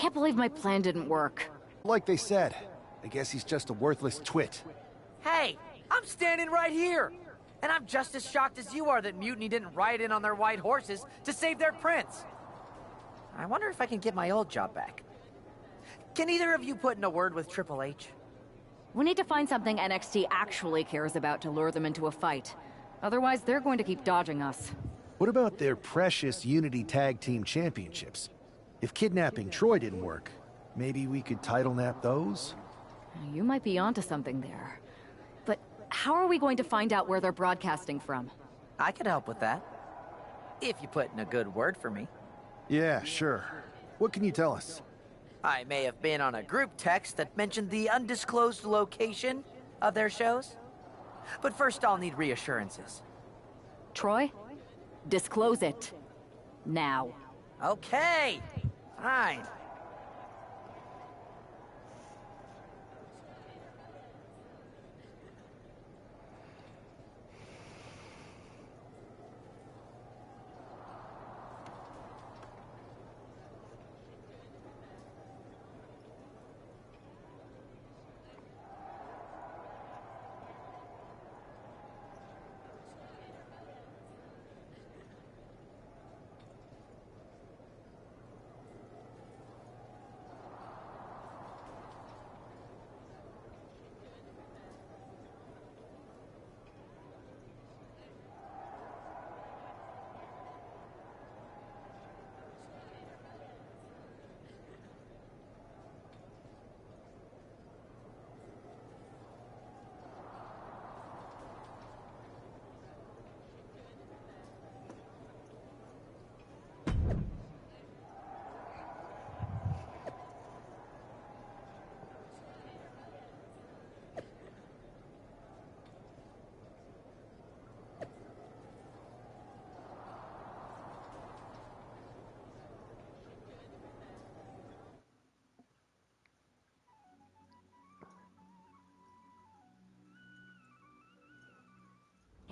can't believe my plan didn't work. Like they said, I guess he's just a worthless twit. Hey, I'm standing right here. And I'm just as shocked as you are that Mutiny didn't ride in on their white horses to save their prince. I wonder if I can get my old job back. Can either of you put in a word with Triple H? We need to find something NXT actually cares about to lure them into a fight. Otherwise, they're going to keep dodging us. What about their precious Unity Tag Team Championships? If kidnapping Troy didn't work, maybe we could title nap those? You might be onto something there. But how are we going to find out where they're broadcasting from? I could help with that. If you put in a good word for me. Yeah, sure. What can you tell us? I may have been on a group text that mentioned the undisclosed location of their shows. But first I'll need reassurances. Troy? Disclose it. Now. Okay, fine.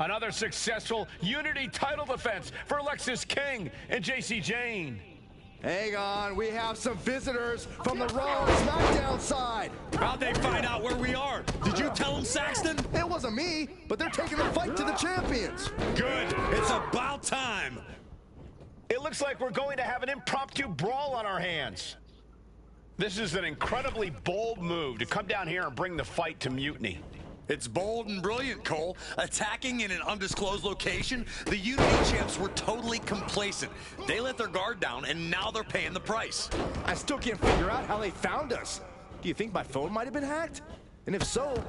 Another successful Unity title defense for Lexis King and JC Jane. Hang on, we have some visitors from the Raw and SmackDown side. How'd they find out where we are? Did you tell them, Saxton? It wasn't me, but they're taking the fight to the champions. Good. It's about time. It looks like we're going to have an impromptu brawl on our hands. This is an incredibly bold move to come down here and bring the fight to Mutiny. It's bold and brilliant, Cole. Attacking in an undisclosed location, the Unity champs were totally complacent. They let their guard down, and now they're paying the price. I still can't figure out how they found us. Do you think my phone might have been hacked? And if so,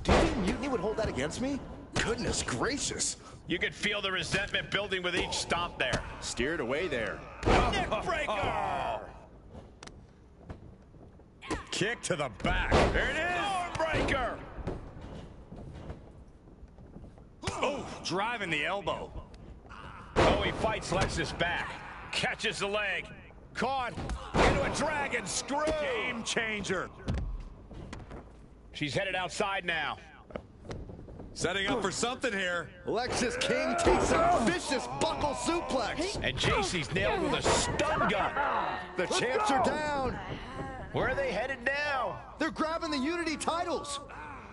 do you think Mutiny would hold that against me? Goodness gracious. You could feel the resentment building with each stomp there. Steered away there. Neck breaker! Kick to the back. There it is. Arm breaker! Oh, driving the elbow. Oh, he fights Lexis back. Catches the leg. Caught into a dragon screw. Game changer. She's headed outside now. Setting up for something here. Lexis King takes a vicious buckle suplex. And JC's nailed with a stun gun. The champs are down. Where are they headed now? They're grabbing the Unity titles.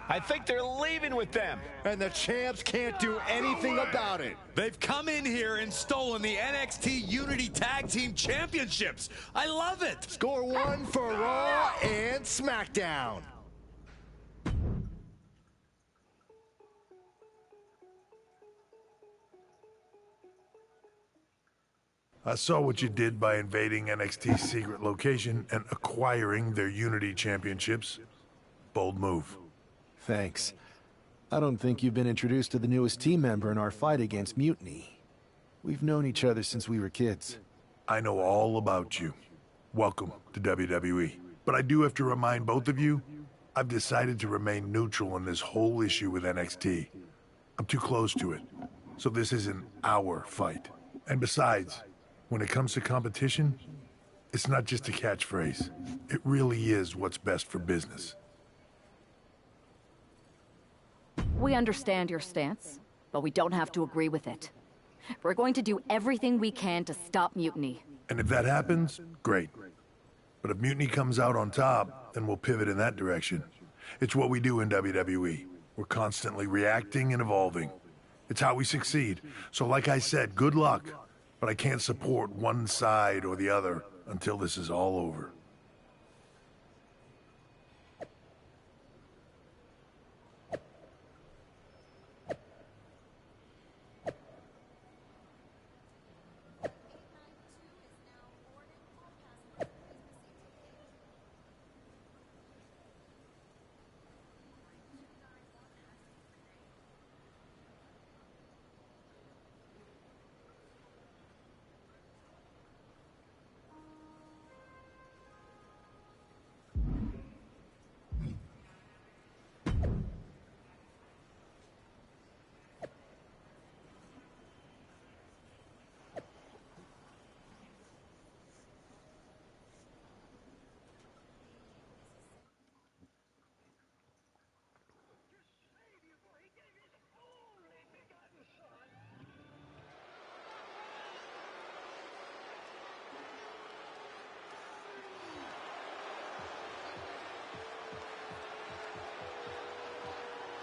I think they're leaving with them. And the champs can't do anything about it. They've come in here and stolen the NXT Unity Tag Team Championships. I love it. Score one for Raw and SmackDown. I saw what you did by invading NXT's secret location and acquiring their Unity Championships. Bold move. Thanks. I don't think you've been introduced to the newest team member in our fight against Mutiny. We've known each other since we were kids. I know all about you. Welcome to WWE. But I do have to remind both of you, I've decided to remain neutral in this whole issue with NXT. I'm too close to it, so this isn't our fight. And besides, when it comes to competition, it's not just a catchphrase. It really is what's best for business. We understand your stance, but we don't have to agree with it. We're going to do everything we can to stop Mutiny. And if that happens, great. But if Mutiny comes out on top, then we'll pivot in that direction. It's what we do in WWE. We're constantly reacting and evolving. It's how we succeed. So like I said, good luck. But I can't support one side or the other until this is all over.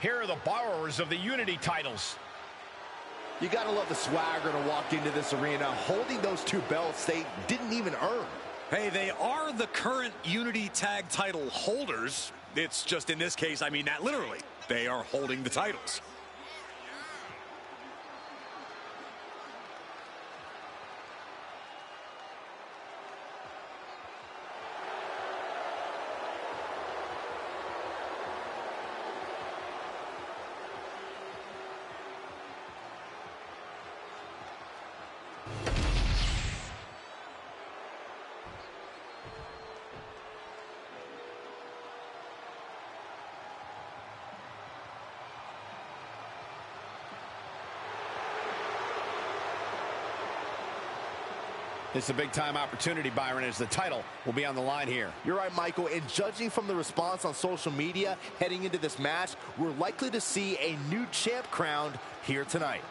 Here are the borrowers of the Unity titles. You gotta love the swagger to walk into this arena holding those two belts they didn't even earn. Hey, they are the current Unity Tag title holders. It's just in this case, I mean that literally. They are holding the titles. It's a big-time opportunity, Byron, as the title will be on the line here. You're right, Michael, and judging from the response on social media heading into this match, we're likely to see a new champ crowned here tonight.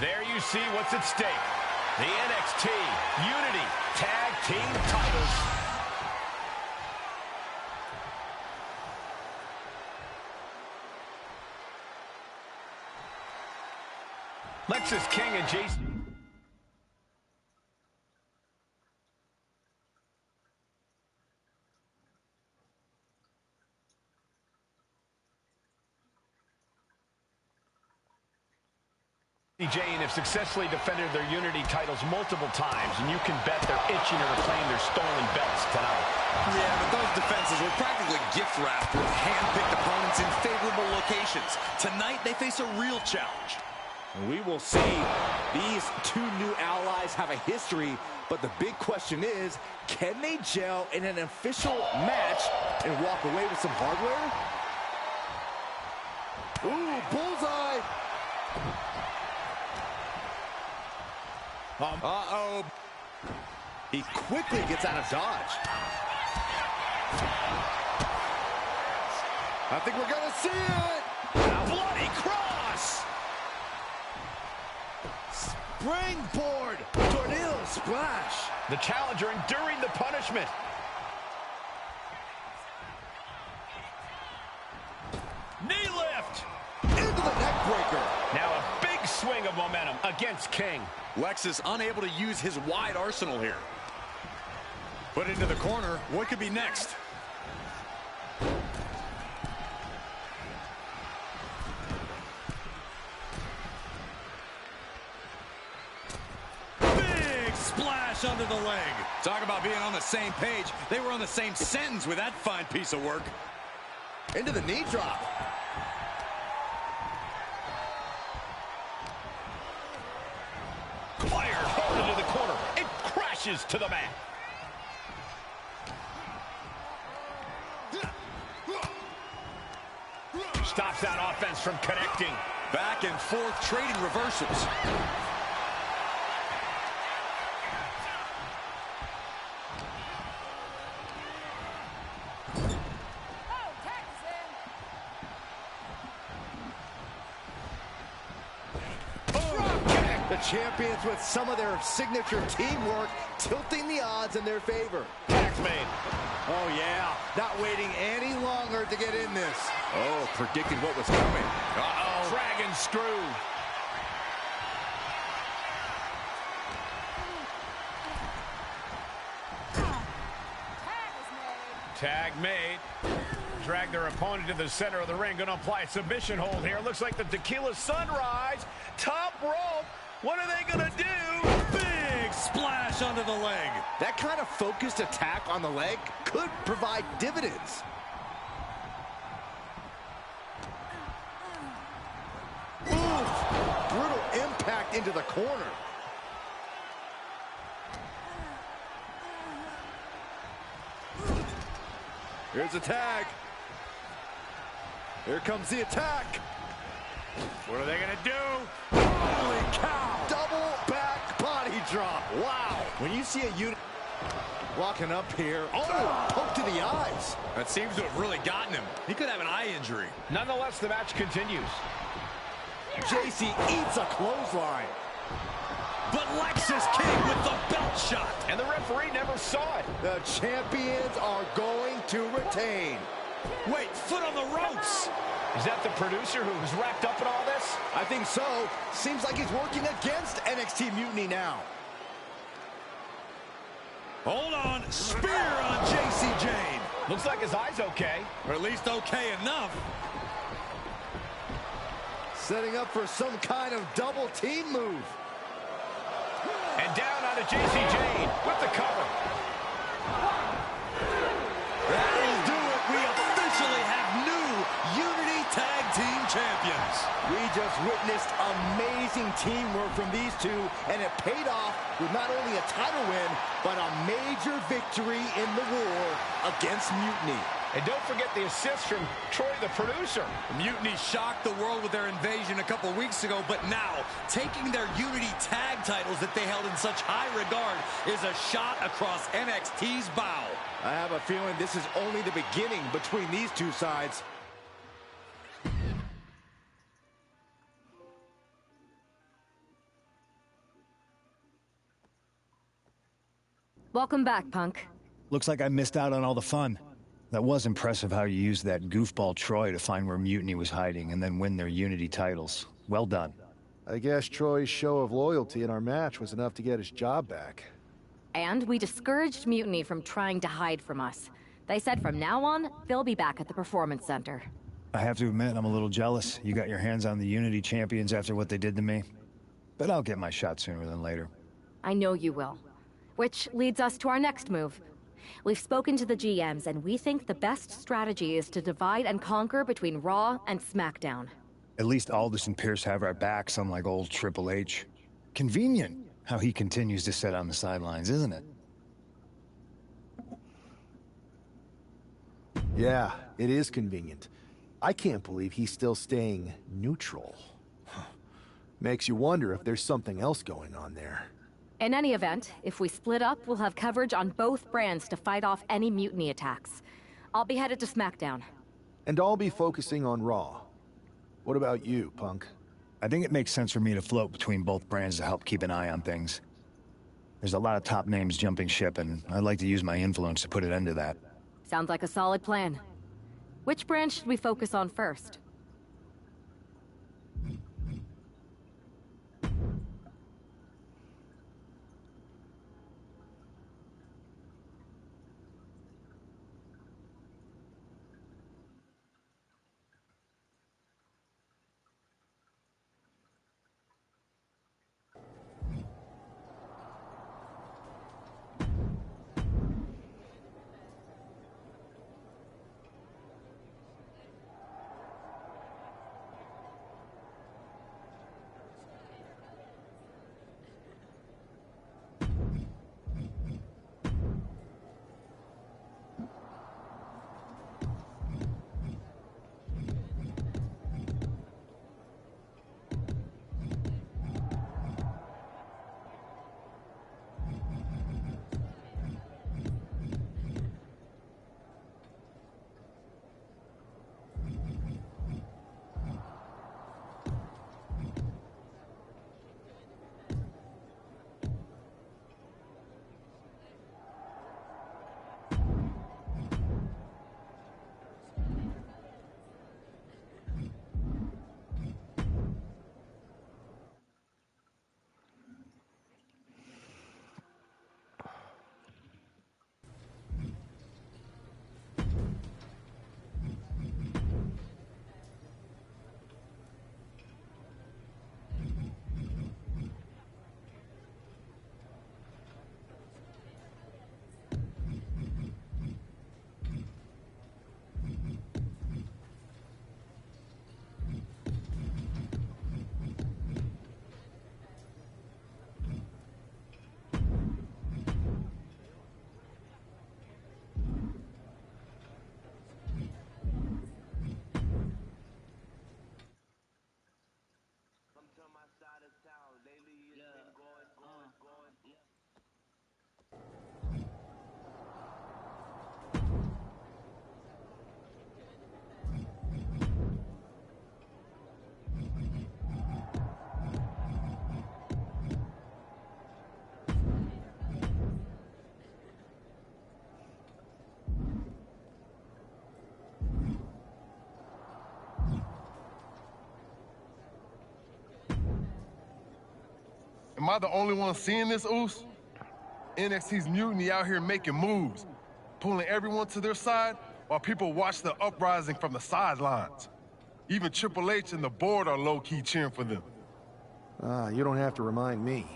There you see what's at stake. The NXT Unity Tag Team titles. Lexis King and Jason. Jane have successfully defended their Unity titles multiple times, and you can bet they're itching to reclaim their stolen belts tonight. Yeah, but those defenses were practically gift wrapped with hand-picked opponents in favorable locations. Tonight, they face a real challenge. We will see. These two new allies have a history, but the big question is, can they gel in an official match and walk away with some hardware? Ooh, bullseye! Uh-oh. He quickly gets out of dodge. I think we're gonna see it! Bloody cross! Springboard! Tornado splash! The challenger enduring the punishment. Knee lift! Into the neck breaker! Now a big swing of momentum against King. Lexis unable to use his wide arsenal here. Put into the corner. What could be next? Big splash under the leg. Talk about being on the same page. They were on the same sentence with that fine piece of work. Into the knee drop. Fired hard into the corner. It crashes to the mat. Stops that offense from connecting. Back and forth trading reversals. The champions with some of their signature teamwork tilting the odds in their favor. Tax made. Oh, yeah. Not waiting any longer to get in this. Oh, predicted what was coming. Uh-oh. Dragon screw. Tag made. Drag their opponent to the center of the ring. Going to apply a submission hold here. Looks like the Tequila Sunrise. Top rope. What are they going to do? Big splash under the leg. That kind of focused attack on the leg could provide dividends. Oof! Brutal impact into the corner. Here's a tag. Here comes the attack. What are they going to do? Holy cow! Double back body drop. Wow. When you see a unit walking up here, poke to the eyes. That seems to have really gotten him. He could have an eye injury. Nonetheless, the match continues. JC eats a clothesline. But Lexus King with the belt shot. And the referee never saw it. The champions are going to retain. Wait, foot on the ropes. Is that the producer who was wrapped up in all this? I think so. Seems like he's working against NXT Mutiny now. Hold on. Spear on JC Jane. Looks like his eye's okay. Or at least okay enough. Setting up for some kind of double team move. And down onto JC Jane with the cover. That'll do it. We officially have new Unity Tag Team Champions. We just witnessed amazing teamwork from these two, and it paid off with not only a title win, but a major victory in the war against Mutiny. And don't forget the assist from Troy, the producer. Mutiny shocked the world with their invasion a couple weeks ago, but now taking their Unity tag titles that they held in such high regard is a shot across NXT's bow. I have a feeling this is only the beginning between these two sides. Welcome back, Punk. Looks like I missed out on all the fun. That was impressive how you used that goofball Troy to find where Mutiny was hiding and then win their Unity titles. Well done. I guess Troy's show of loyalty in our match was enough to get his job back. And we discouraged Mutiny from trying to hide from us. They said from now on, they'll be back at the Performance Center. I have to admit, I'm a little jealous. You got your hands on the Unity champions after what they did to me. But I'll get my shot sooner than later. I know you will. Which leads us to our next move. We've spoken to the GMs, and we think the best strategy is to divide and conquer between Raw and SmackDown. At least Aldous and Pierce have our backs, unlike old Triple H. Convenient how he continues to sit on the sidelines, isn't it? Yeah, it is convenient. I can't believe he's still staying neutral. Makes you wonder if there's something else going on there. In any event, if we split up, we'll have coverage on both brands to fight off any Mutiny attacks. I'll be headed to SmackDown. And I'll be focusing on Raw. What about you, Punk? I think it makes sense for me to float between both brands to help keep an eye on things. There's a lot of top names jumping ship, and I'd like to use my influence to put an end to that. Sounds like a solid plan. Which brand should we focus on first? Am I the only one seeing this, Oos? NXT's Mutiny out here making moves, pulling everyone to their side while people watch the uprising from the sidelines. Even Triple H and the board are low-key cheering for them. You don't have to remind me.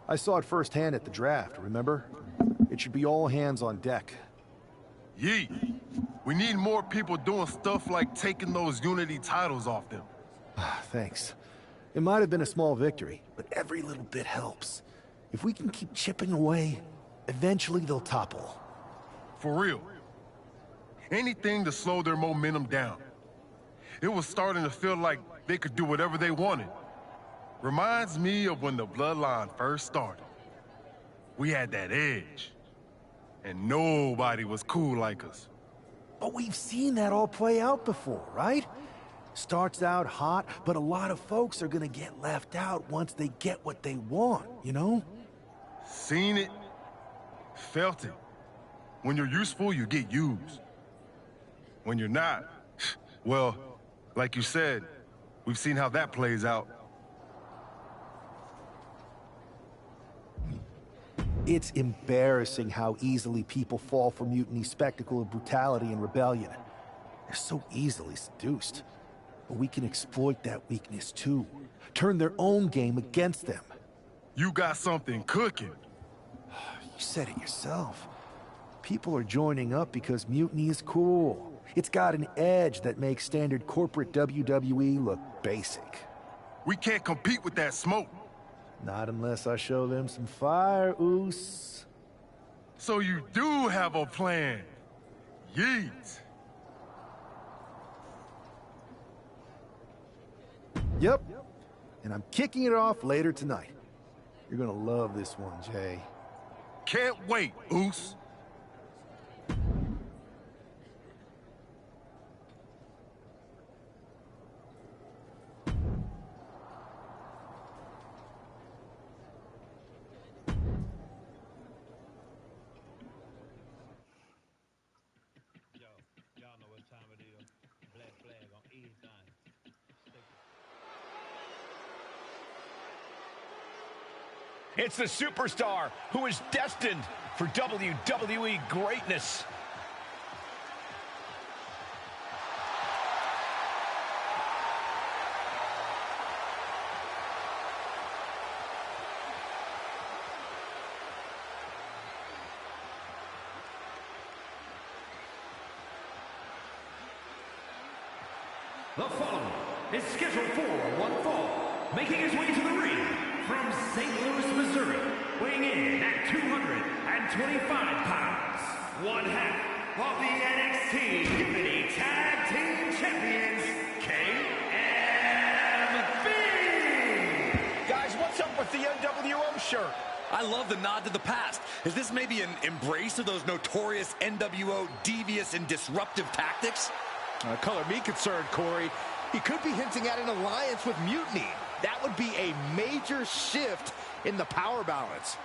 I saw it firsthand at the draft, remember? It should be all hands on deck. Yeet. We need more people doing stuff like taking those Unity titles off them. Thanks. It might have been a small victory, but every little bit helps. If we can keep chipping away, eventually they'll topple. For real. Anything to slow their momentum down. It was starting to feel like they could do whatever they wanted. Reminds me of when the Bloodline first started. We had that edge. And nobody was cool like us. But we've seen that all play out before, right? Starts out hot, but a lot of folks are gonna get left out once they get what they want, you know? Seen it, felt it. When you're useful, you get used. When you're not, well, like you said, we've seen how that plays out. It's embarrassing how easily people fall for Mutiny's spectacle of brutality and rebellion. They're so easily seduced. But we can exploit that weakness too. Turn their own game against them. You got something cooking. You said it yourself. People are joining up because Mutiny is cool. It's got an edge that makes standard corporate WWE look basic. We can't compete with that smoke. Not unless I show them some fire, Oos. So you do have a plan. Yeet. Yep. And I'm kicking it off later tonight. You're gonna love this one, Jay. Can't wait, Oos. It's the superstar who is destined for WWE greatness. The following is scheduled for one fall, making his way to the ring from St. Louis, Missouri, weighing in at 225 pounds, one half of the NXT Unity Tag Team Champions, KMB! Guys, what's up with the NWO shirt? I love the nod to the past. Is this maybe an embrace of those notorious NWO devious and disruptive tactics? Color me concerned, Corey. He could be hinting at an alliance with Mutiny. That would be a major shift in the power balance.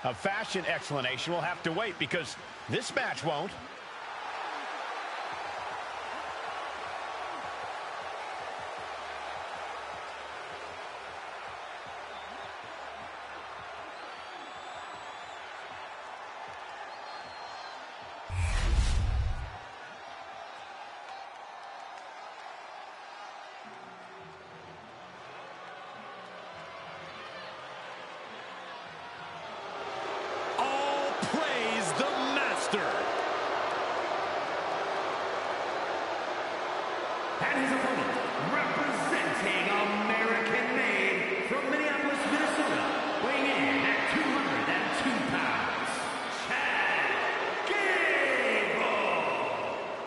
A fashion explanation will have to wait because this match won't. And his opponent, representing American-made from Minneapolis, Minnesota, weighing in at 202 pounds, Chad Gable.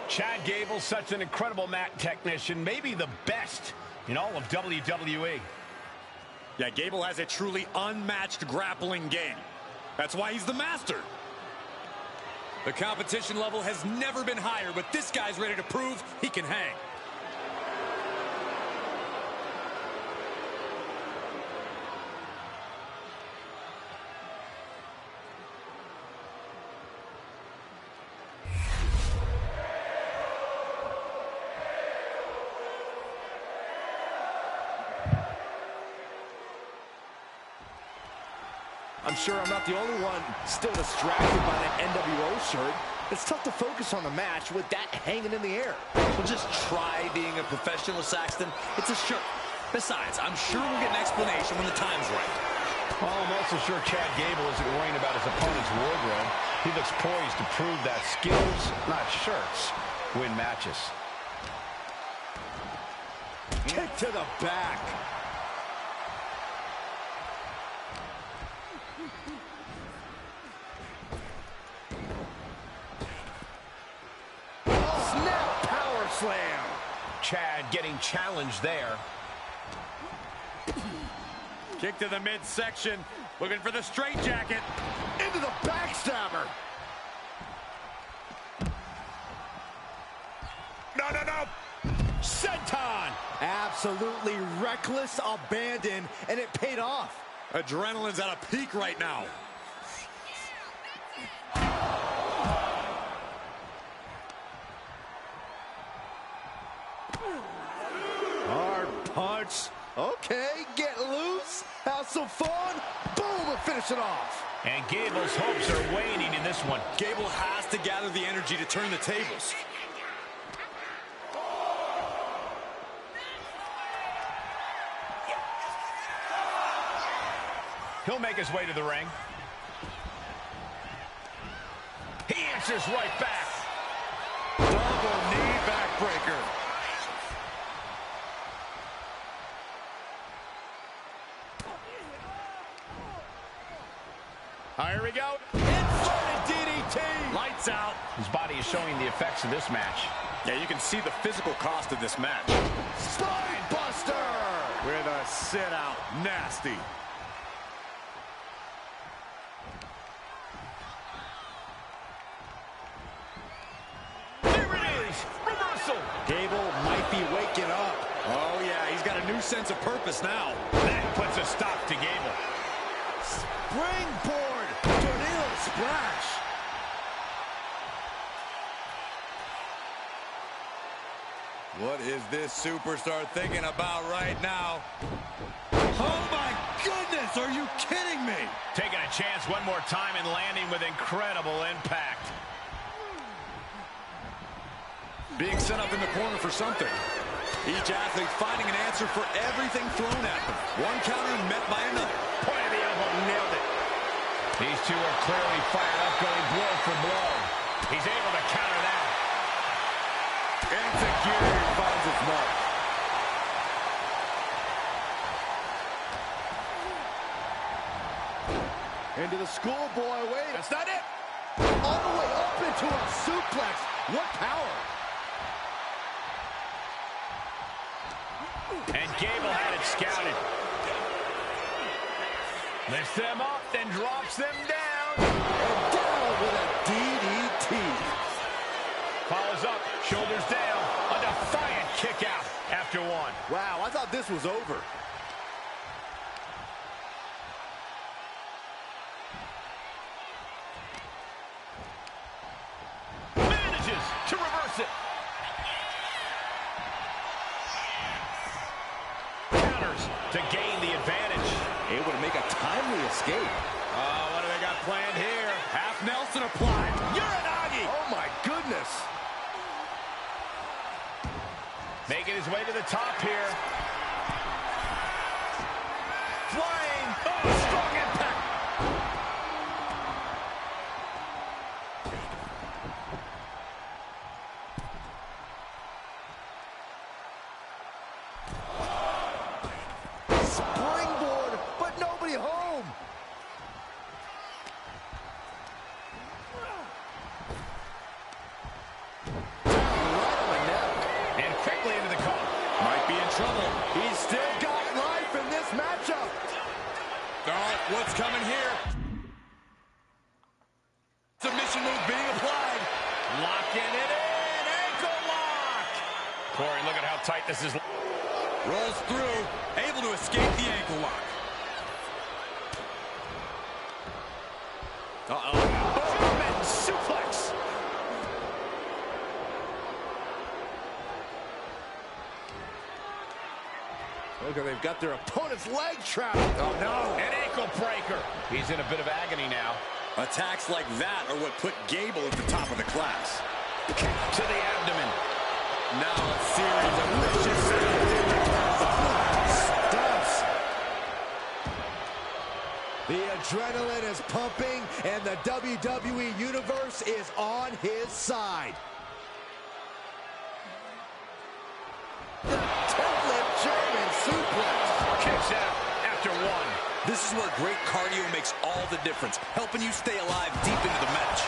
Chad Gable, such an incredible mat technician, maybe the best in all of WWE. Yeah, Gable has a truly unmatched grappling game. That's why he's the master. The competition level has never been higher, but this guy's ready to prove he can hang. I'm sure I'm not the only one still distracted by the NWO shirt. It's tough to focus on the match with that hanging in the air. Well, just try being a professional, Saxton. It's a shirt. Besides, I'm sure we'll get an explanation when the time's right. Well, I'm also sure Chad Gable isn't worrying about his opponent's wardrobe. He looks poised to prove that skills, not shirts, win matches. Kick to the back. Snap power slam. Chad getting challenged there. Kick to the midsection. Looking for the straitjacket. Into the backstabber. No. Senton. Absolutely reckless abandon, and it paid off. Adrenaline's at a peak right now. Hard punch. Okay, get loose. Have some fun. Boom, and finish it off. And Gable's hopes are waning in this one. Gable has to gather the energy to turn the tables. He'll make his way to the ring. He answers right back. Double knee backbreaker. Here we go. Inverted DDT. Lights out. His body is showing the effects of this match. Yeah, you can see the physical cost of this match. Spine buster. With a sit out. Nasty. There it is. Reversal. Gable might be waking up. Oh, yeah, he's got a new sense of purpose now. That puts a stop to Gable. Springboard. Tornado splash. What is this superstar thinking about right now? Oh, my goodness, are you kidding me? Taking a chance one more time and landing with incredible impact. Being set up in the corner for something. Each athlete finding an answer for everything thrown at them. One counter met by another. Point of the elbow, nailed it. These two are clearly fired up, going blow for blow. He's able to counter that. Insecurity finds its mark. Into the schoolboy, wait. That's not it. All the way up into a suplex. What power. And Gable had it scouted. Lifts them up, then drops them down. And down with a DDT. Follows up, shoulders down. A defiant kick out after one. Wow, I thought this was over. Manages to reverse it. Counters to gain the advantage. Able to make a timely escape. Oh, what do they got planned here? Half Nelson applied. Uranagi. Oh my goodness. Making his way to the top here. Flying. Oh, strong impact. Springboard, but nobody home. And quickly into the corner. Might be in trouble. He's still got life in this matchup. Oh, what's coming here? Submission move being applied. Locking it in. Ankle lock. Corey, look at how tight this is. Rolls through, able to escape the ankle lock. Uh-oh. German suplex. Look, they've got their opponent's leg trapped. Oh, no. An ankle breaker. He's in a bit of agony now. Attacks like that are what put Gable at the top of the class. Kick to the abdomen. Now a series of vicious stunts. The adrenaline is pumping, and the WWE Universe is on his side. The deadlift German suplex. Kicks out after one. This is where great cardio makes all the difference, helping you stay alive deep into the match.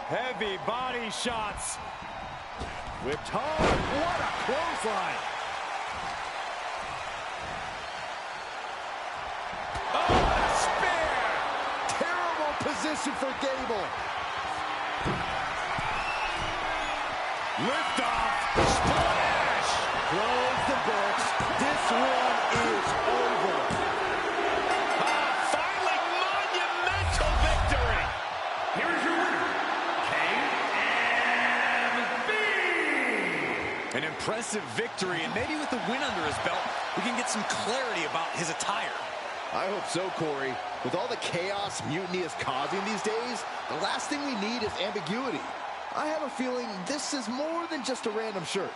Heavy body shots. Whipped hard. What a clothesline. Oh, a spear! Terrible position for Gable. Lift off. Splash! Close the books. This one is over. Finally, monumental victory. Here's your winner, An impressive victory, and maybe with the win under his belt, we can get some clarity about his attire. I hope so, Corey. With all the chaos Mutiny is causing these days, the last thing we need is ambiguity. I have a feeling this is more than just a random shirt.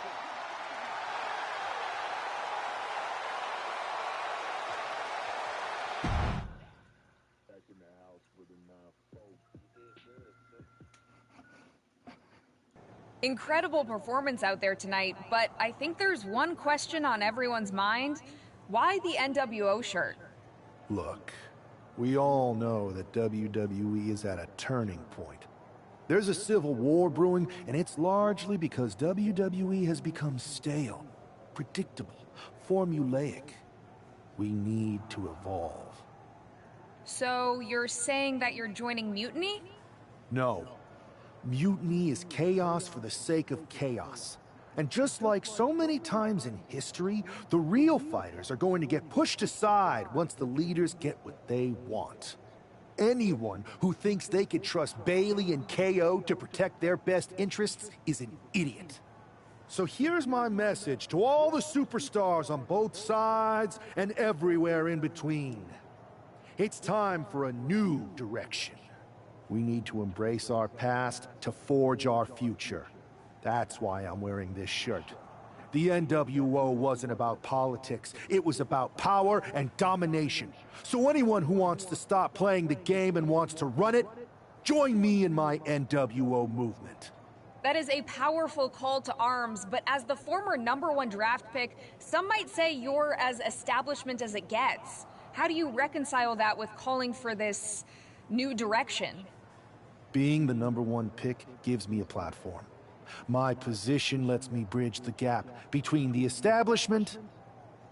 Incredible performance out there tonight, but I think there's one question on everyone's mind. Why the NWO shirt? Look, we all know that WWE is at a turning point. There's a civil war brewing, and it's largely because WWE has become stale, predictable, formulaic. We need to evolve. So you're saying that you're joining Mutiny? No. Mutiny is chaos for the sake of chaos. And just like so many times in history, the real fighters are going to get pushed aside once the leaders get what they want. Anyone who thinks they could trust Bailey and KO to protect their best interests is an idiot. So here's my message to all the superstars on both sides and everywhere in between. It's time for a new direction. We need to embrace our past to forge our future. That's why I'm wearing this shirt. The NWO wasn't about politics. It was about power and domination. So anyone who wants to stop playing the game and wants to run it, join me in my NWO movement. That is a powerful call to arms, but as the former #1 draft pick, some might say you're as establishment as it gets. How do you reconcile that with calling for this new direction? Being the #1 pick gives me a platform. My position lets me bridge the gap between the establishment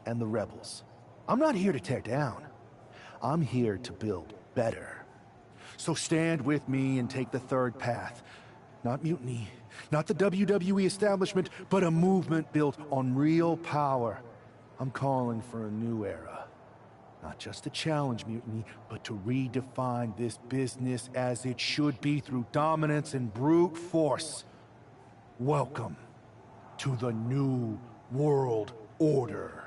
and the rebels. I'm not here to tear down. I'm here to build better. So stand with me and take the third path. Not mutiny, not the WWE establishment, but a movement built on real power. I'm calling for a new era. Not just to challenge mutiny, but to redefine this business as it should be through dominance and brute force. Welcome to the New World Order.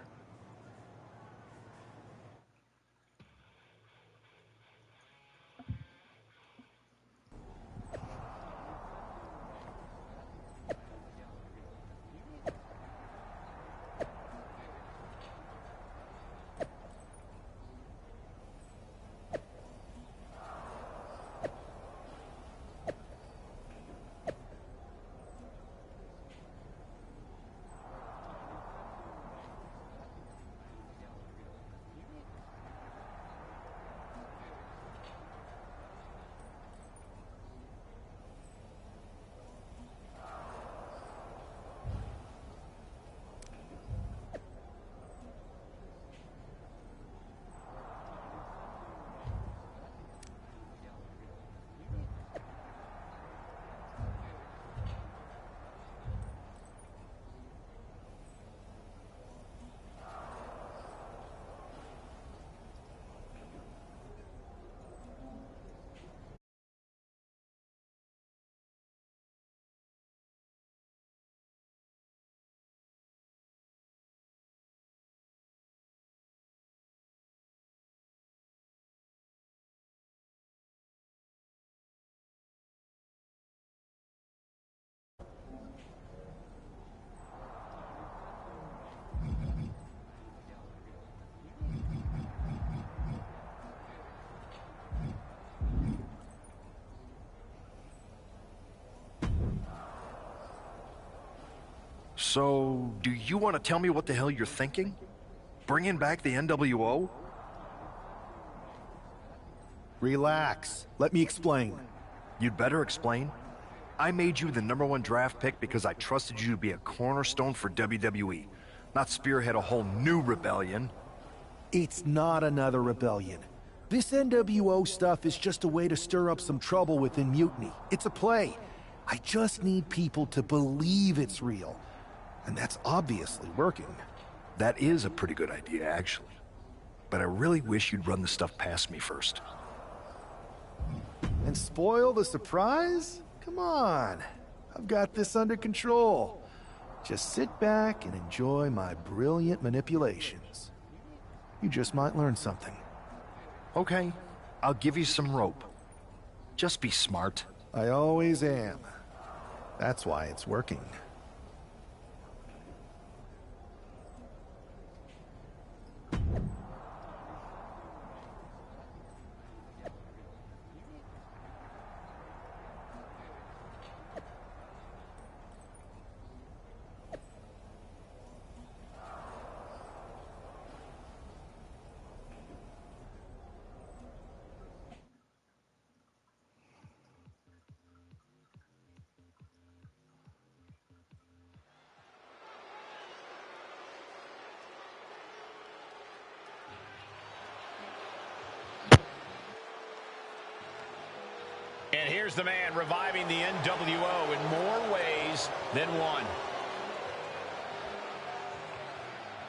So, do you want to tell me what the hell you're thinking? Bringing back the NWO? Relax. Let me explain. You'd better explain. I made you the #1 draft pick because I trusted you to be a cornerstone for WWE, not spearhead a whole new rebellion. It's not another rebellion. This NWO stuff is just a way to stir up some trouble within Mutiny. It's a play. I just need people to believe it's real. And that's obviously working. That is a pretty good idea, actually. But I really wish you'd run the stuff past me first. And spoil the surprise? Come on. I've got this under control. Just sit back and enjoy my brilliant manipulations. You just might learn something. Okay, I'll give you some rope. Just be smart. I always am. That's why it's working. And here's the man reviving the NWO in more ways than one.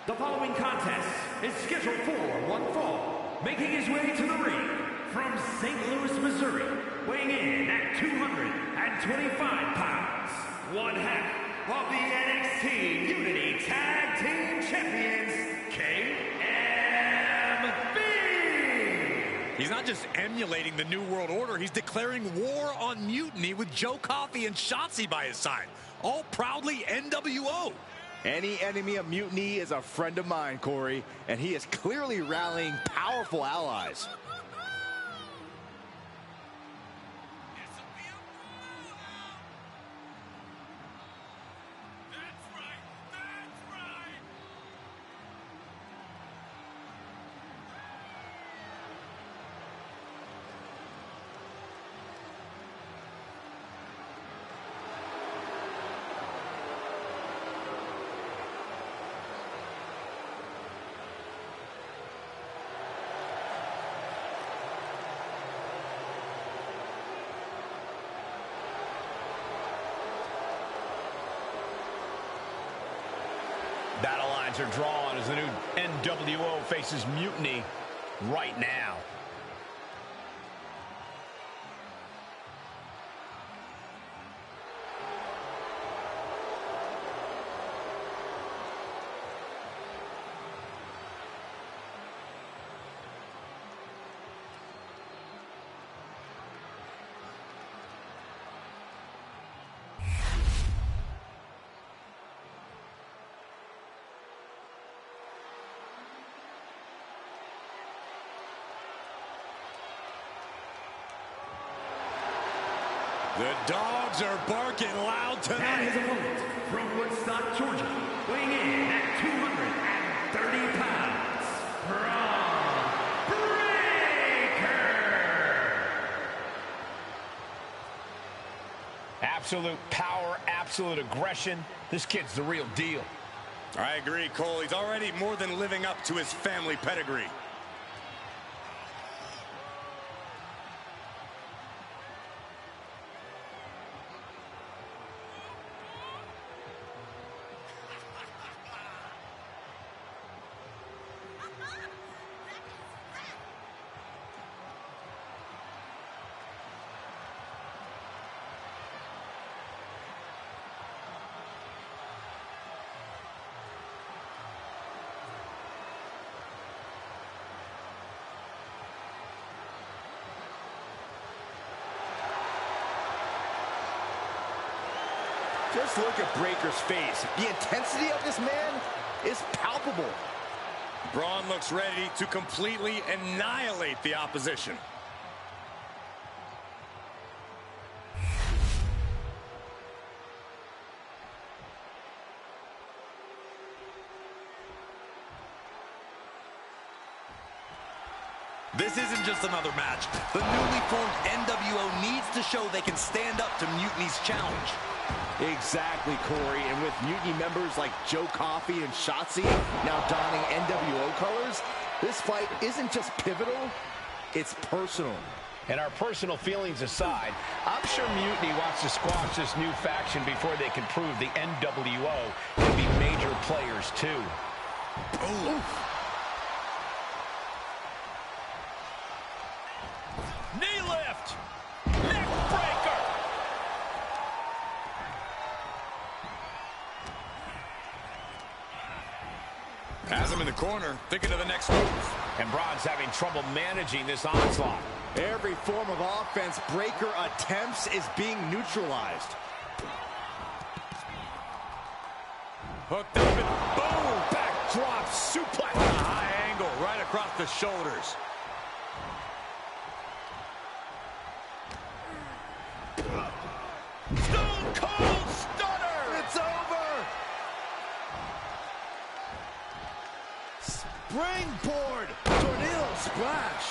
The following contest is scheduled for one fall. Making his way to the ring from St. Louis, Missouri, weighing in at 225 pounds, one half of the NXT Unity Tag Team Champions, KMB. He's not just emulating the New World Order, he's declaring war on Mutiny with Joe Coffey and Shotzi by his side. All proudly NWO. Any enemy of Mutiny is a friend of mine, Corey, and he is clearly rallying powerful allies. Battle lines are drawn as the new NWO faces Mutiny right now. The dogs are barking loud tonight. And his opponent from Woodstock, Georgia, weighing in at 230 pounds, Braun Breaker. Absolute power, absolute aggression. This kid's the real deal. I agree, Cole. He's already more than living up to his family pedigree. Just look at Breaker's face. The intensity of this man is palpable. Braun looks ready to completely annihilate the opposition. This isn't just another match. The newly formed NWO needs to show they can stand up to Mutiny's challenge. Exactly, Corey. And with Mutiny members like Joe Coffey and Shotzi now donning NWO colors, this fight isn't just pivotal, it's personal. And our personal feelings aside, I'm sure Mutiny wants to squash this new faction before they can prove the NWO can be major players too. Ooh. Knee lift! Neck breaker! Has him in the corner, thinking of the next move. And Braun's having trouble managing this onslaught. Every form of offense Breaker attempts is being neutralized. Hooked up and boom! Backdrop suplex. A high angle right across the shoulders. Stone Cold Stunner! It's over! Springboard! Tornado splash!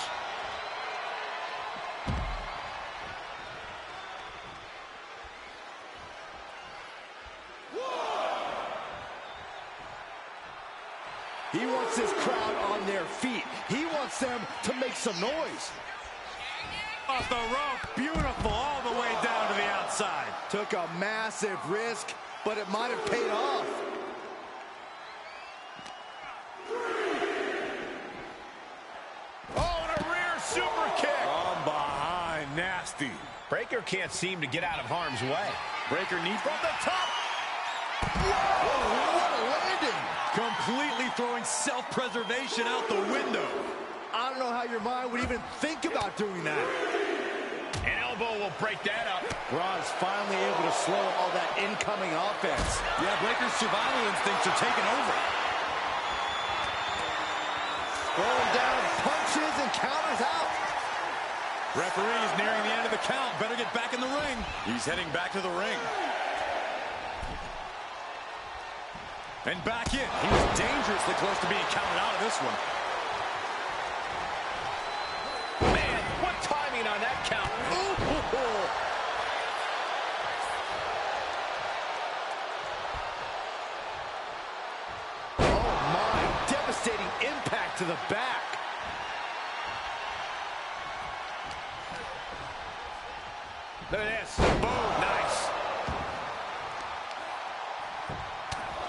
He wants his crowd on their feet. He wants them to make some noise. Off the rope, beautiful, all the way down to the outside. Took a massive risk, but it might have paid off. Oh, and a rear super kick. From behind, nasty. Breaker can't seem to get out of harm's way. Breaker needs from the top. Whoa, what a landing! Completely throwing self-preservation out the window. I don't know how your mind would even think about doing that. An elbow will break that up. Braun's finally able to slow all that incoming offense. Yeah, Breaker's survival instincts are taking over. Throwing down punches and counters out. Referee's nearing the end of the count. Better get back in the ring. He's heading back to the ring. And back in. He was dangerously close to being counted out of this one. Man, what timing on that count. Oh my, devastating impact to the back. Look at this. Boom. Nice.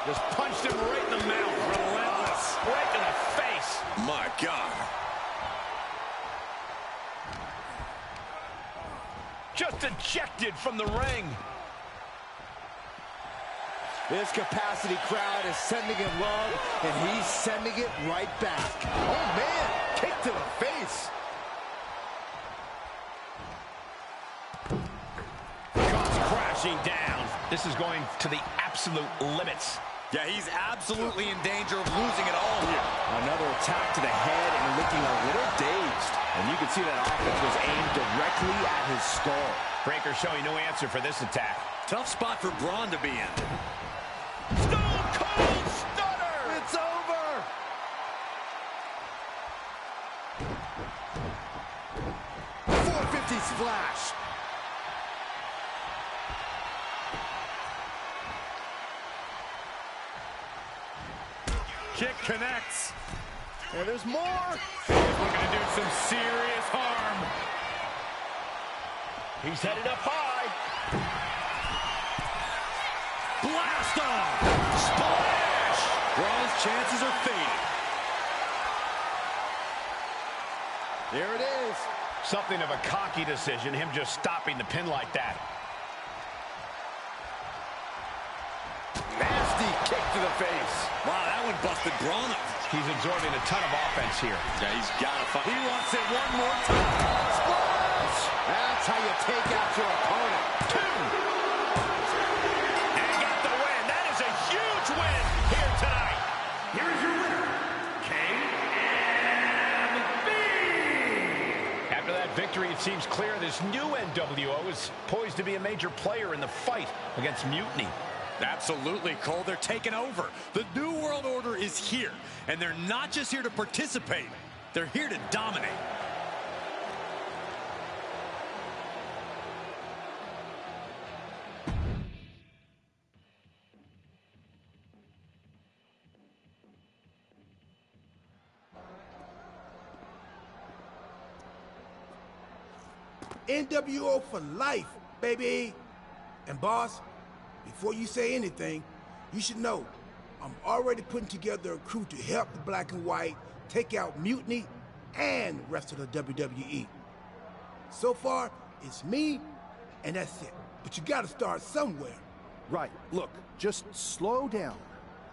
Just punched him right in the mouth. Relentless. Right in the face. My God. Just ejected from the ring. This capacity crowd is sending him love, and he's sending it right back. Oh man, kick to the face. Comes crashing down. This is going to the absolute limits. Yeah, he's absolutely in danger of losing it all here. Another attack to the head and looking a little dazed. And you can see that offense was aimed directly at his skull. Breaker showing no answer for this attack. Tough spot for Braun to be in. Stone Cold Stunner! It's over! .450 splash. Kick connects. And there's more. He's looking to do some serious harm. He's headed up high. Blast off! Splash! Braun's chances are fading. There it is. Something of a cocky decision, him just stopping the pin like that. Nasty kick to the face. Wow, that one busted Braun up. He's absorbing a ton of offense here. Yeah, he's got to fight. He wants it one more time. Splash! That's how you take out your opponent. Two. And he got the win. That is a huge win here tonight. Here is your winner, KMB. After that victory, it seems clear this new NWO is poised to be a major player in the fight against Mutiny. Absolutely, Cole. They're taking over. The New World Order is here, and they're not just here to participate. They're here to dominate. NWO for life, baby. And boss, before you say anything, you should know I'm already putting together a crew to help the Black and White take out Mutiny and the rest of the WWE. So far, it's me, and that's it. But you gotta start somewhere. Right, look, just slow down.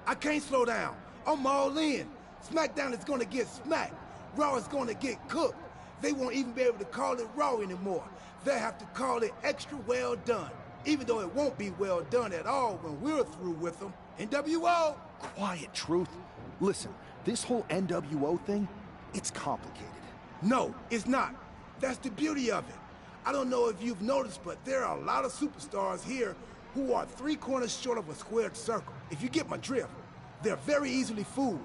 I can't slow down. I'm all in. SmackDown is gonna get smacked. Raw is gonna get cooked. They won't even be able to call it Raw anymore. They'll have to call it Extra Well Done, even though it won't be well done at all when we're through with them. NWO! Quiet, Truth. Listen, this whole NWO thing, it's complicated. No, it's not. That's the beauty of it. I don't know if you've noticed, but there are a lot of superstars here who are 3 corners short of a squared circle. If you get my drift, they're very easily fooled.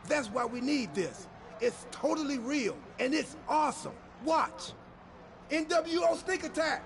That's why we need this. It's totally real, and it's awesome. Watch. NWO Sneak Attack!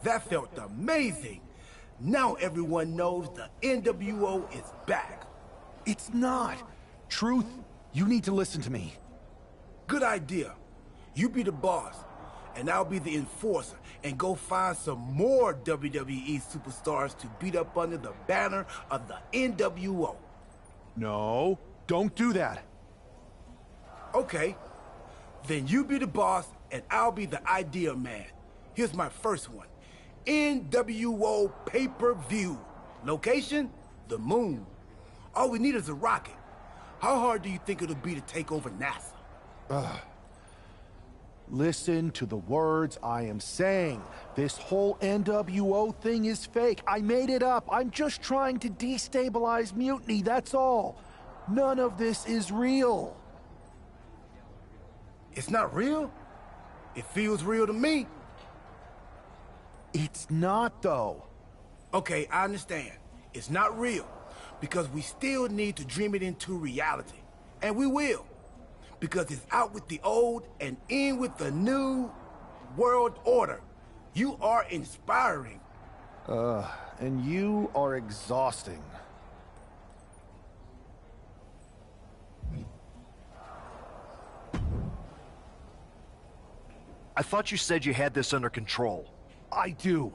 That felt amazing. Now everyone knows the NWO is back. It's not. Truth, you need to listen to me. Good idea. You be the boss, and I'll be the enforcer, and go find some more WWE superstars to beat up under the banner of the NWO. No, don't do that. Okay. Then you be the boss, and I'll be the idea man. Here's my first one. NWO pay-per-view. Location? The moon. All we need is a rocket. How hard do you think it'll be to take over NASA? Listen to the words I am saying. This whole NWO thing is fake. I made it up. I'm just trying to destabilize Mutiny, that's all. None of this is real. It's not real? It feels real to me. It's not, though. Okay, I understand. It's not real, because we still need to dream it into reality. And we will. Because it's out with the old and in with the new world order. You are inspiring. And you are exhausting. I thought you said you had this under control. I do.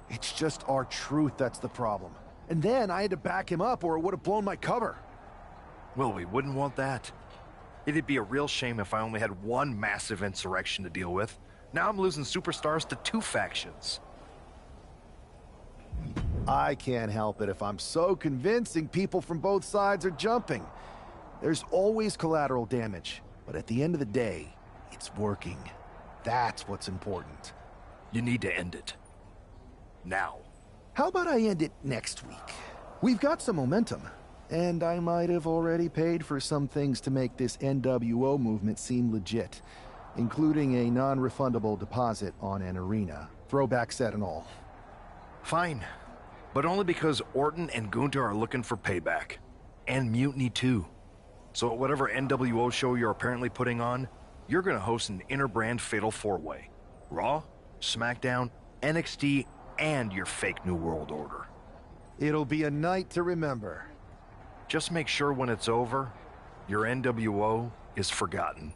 It's just our truth that's the problem. And then I had to back him up or it would have blown my cover. Well, we wouldn't want that. It'd be a real shame if I only had one massive insurrection to deal with. Now I'm losing superstars to 2 factions. I can't help it if I'm so convincing people from both sides are jumping. There's always collateral damage, but at the end of the day, it's working. That's what's important. You need to end it. Now. How about I end it next week? We've got some momentum, and I might have already paid for some things to make this NWO movement seem legit, including a non-refundable deposit on an arena, throwback set and all. Fine, but only because Orton and Gunther are looking for payback. And Mutiny too. So at whatever NWO show you're apparently putting on, you're gonna host an inter-brand fatal 4-way. Raw, SmackDown, NXT, and your fake New World Order. It'll be a night to remember. Just make sure when it's over, your NWO is forgotten.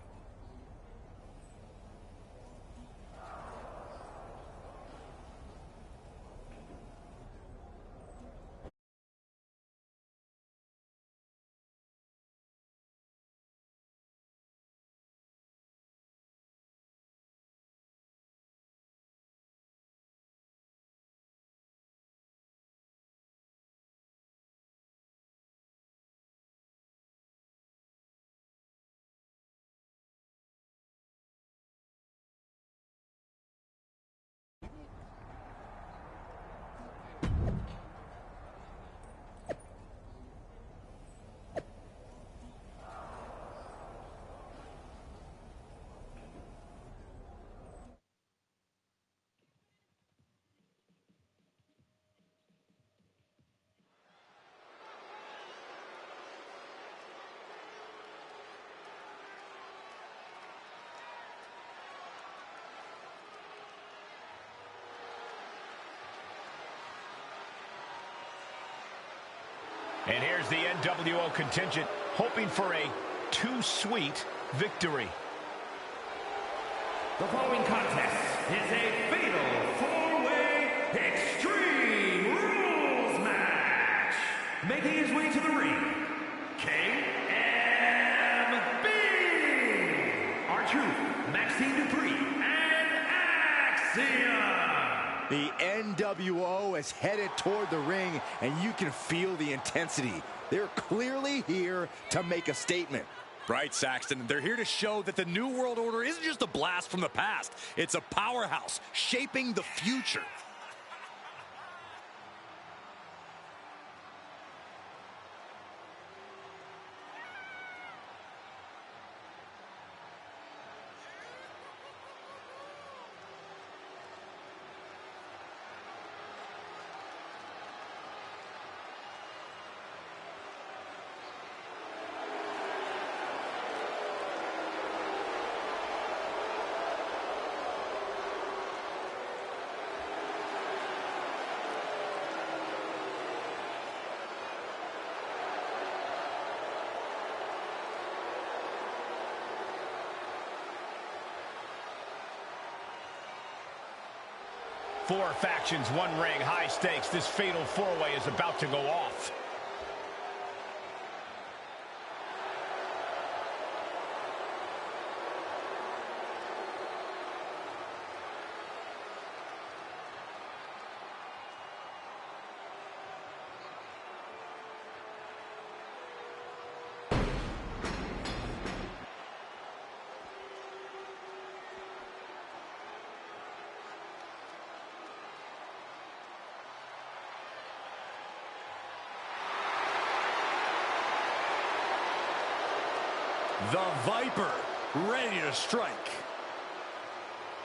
And here's the NWO contingent hoping for a too-sweet victory. The following contest is a fatal 4-way Extreme Rules match. Making his way to the ring, KMB, R-Truth, Maxine Dupree, and Axiom. The NWO is headed toward the ring, and you can feel the intensity. They're clearly here to make a statement. Right, Saxton. They're here to show that the New World Order isn't just a blast from the past. It's a powerhouse shaping the future. 4 factions, 1 ring, high stakes. This fatal 4-way is about to go off. The Viper, ready to strike.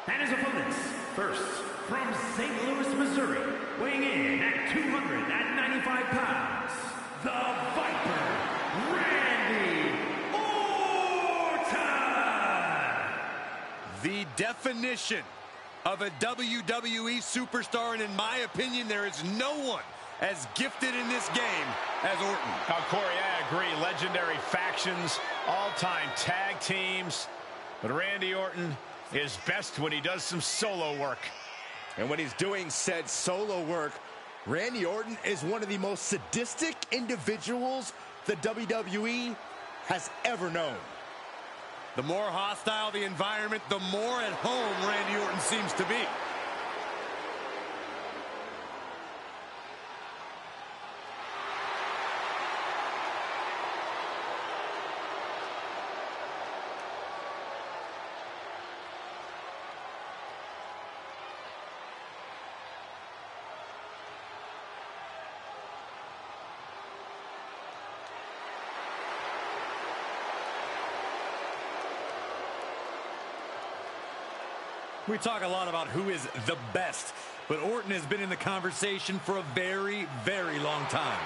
And his opponents, first, from St. Louis, Missouri, weighing in at 295 pounds, the Viper, Randy Orton! The definition of a WWE superstar, and in my opinion, there is no one as gifted in this game as Orton. Oh, Corey, I agree. Legendary factions, all-time tag teams. But Randy Orton is best when he does some solo work. And when he's doing said solo work, Randy Orton is one of the most sadistic individuals the WWE has ever known. The more hostile the environment, the more at home Randy Orton seems to be. We talk a lot about who is the best, but Orton has been in the conversation for a very, very long time.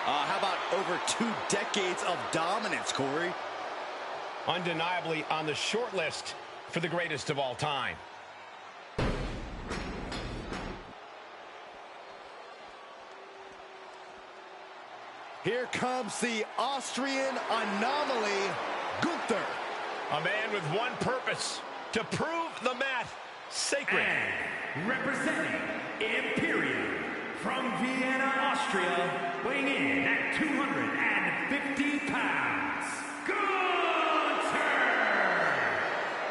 How about over 2 decades of dominance, Corey? Undeniably on the short list for the greatest of all time. Here comes the Austrian anomaly, Gunther. A man with one purpose: to prove the mat sacred. And representing Imperium from Vienna, Austria, weighing in at 250 pounds, Gunther!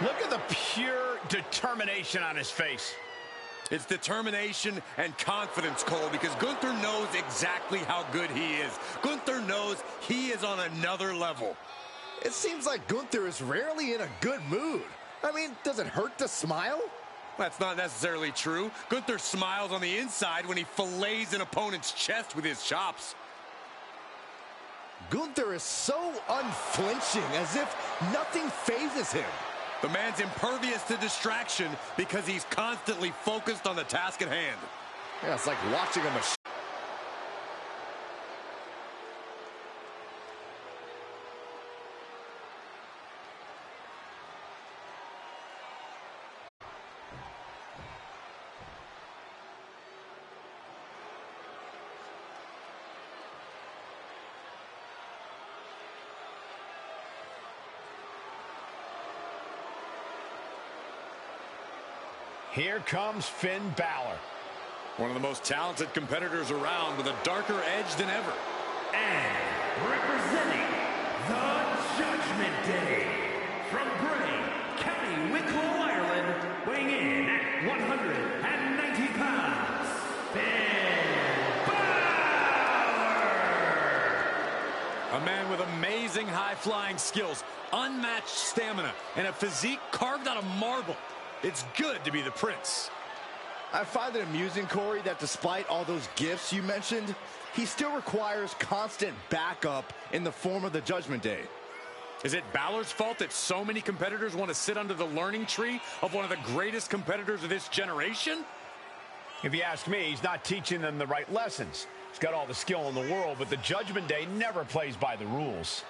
Look at the pure determination on his face. It's determination and confidence, Cole, because Gunther knows exactly how good he is. Gunther knows he is on another level. It seems like Gunther is rarely in a good mood. I mean, does it hurt to smile? That's not necessarily true. Gunther smiles on the inside when he fillets an opponent's chest with his chops. Gunther is so unflinching, as if nothing phases him. The man's impervious to distraction because he's constantly focused on the task at hand. Yeah, it's like watching a machine. Here comes Finn Balor. One of the most talented competitors around with a darker edge than ever. And representing the Judgment Day from Bray, County Wicklow, Ireland, weighing in at 190 pounds, Finn Balor! A man with amazing high-flying skills, unmatched stamina, and a physique carved out of marble. It's good to be the Prince. I find it amusing, Corey, that despite all those gifts you mentioned, he still requires constant backup in the form of the Judgment Day. Is it Balor's fault that so many competitors want to sit under the learning tree of one of the greatest competitors of this generation? If you ask me, he's not teaching them the right lessons. He's got all the skill in the world, but the Judgment Day never plays by the rules.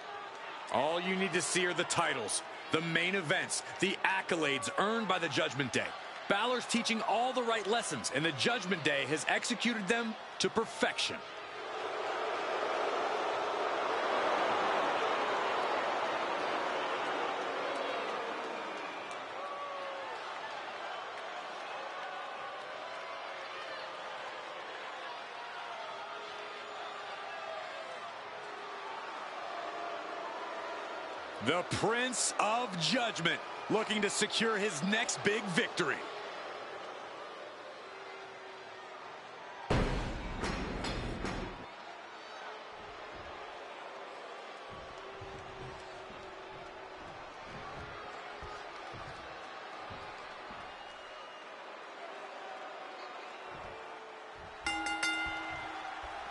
All you need to see are the titles, the main events, the accolades earned by the Judgment Day. Balor's teaching all the right lessons, and the Judgment Day has executed them to perfection. The Prince of Judgment, looking to secure his next big victory.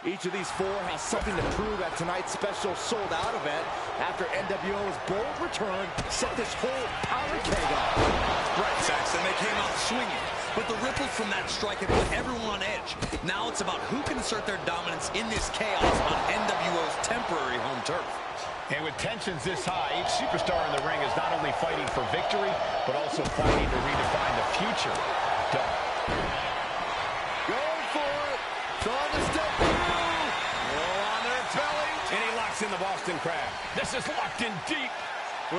Each of these four has something to prove at tonight's special sold-out event after NWO's bold return set this whole powder keg off. Right, Saxton, they came out swinging, but the ripples from that strike had put everyone on edge. Now it's about who can assert their dominance in this chaos on NWO's temporary home turf. And with tensions this high, each superstar in the ring is not only fighting for victory, but also fighting to redefine the future. Going for it. Trying to step through. On their belly. And he locks in the Boston Crab. This is locked in deep.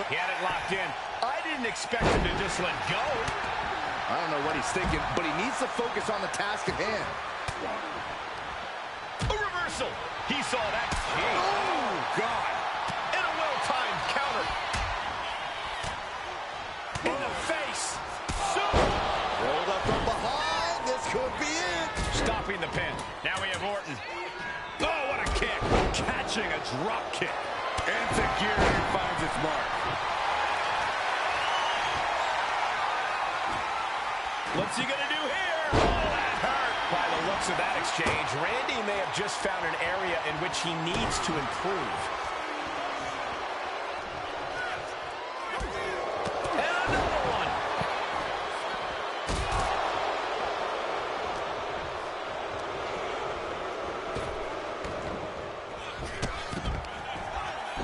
He had it locked in. I didn't expect him to just let go. I don't know what he's thinking, but he needs to focus on the task at hand. A reversal. He saw that. Oh, God. And a well-timed counter. In the face. Rolled up from behind. This could be it. Stopping the pin. Now we have Orton. Oh, what a kick. Catching a drop kick. And security finds its mark. What's he going to do here? Oh, that hurt. By the looks of that exchange, Randy may have just found an area in which he needs to improve. And another one.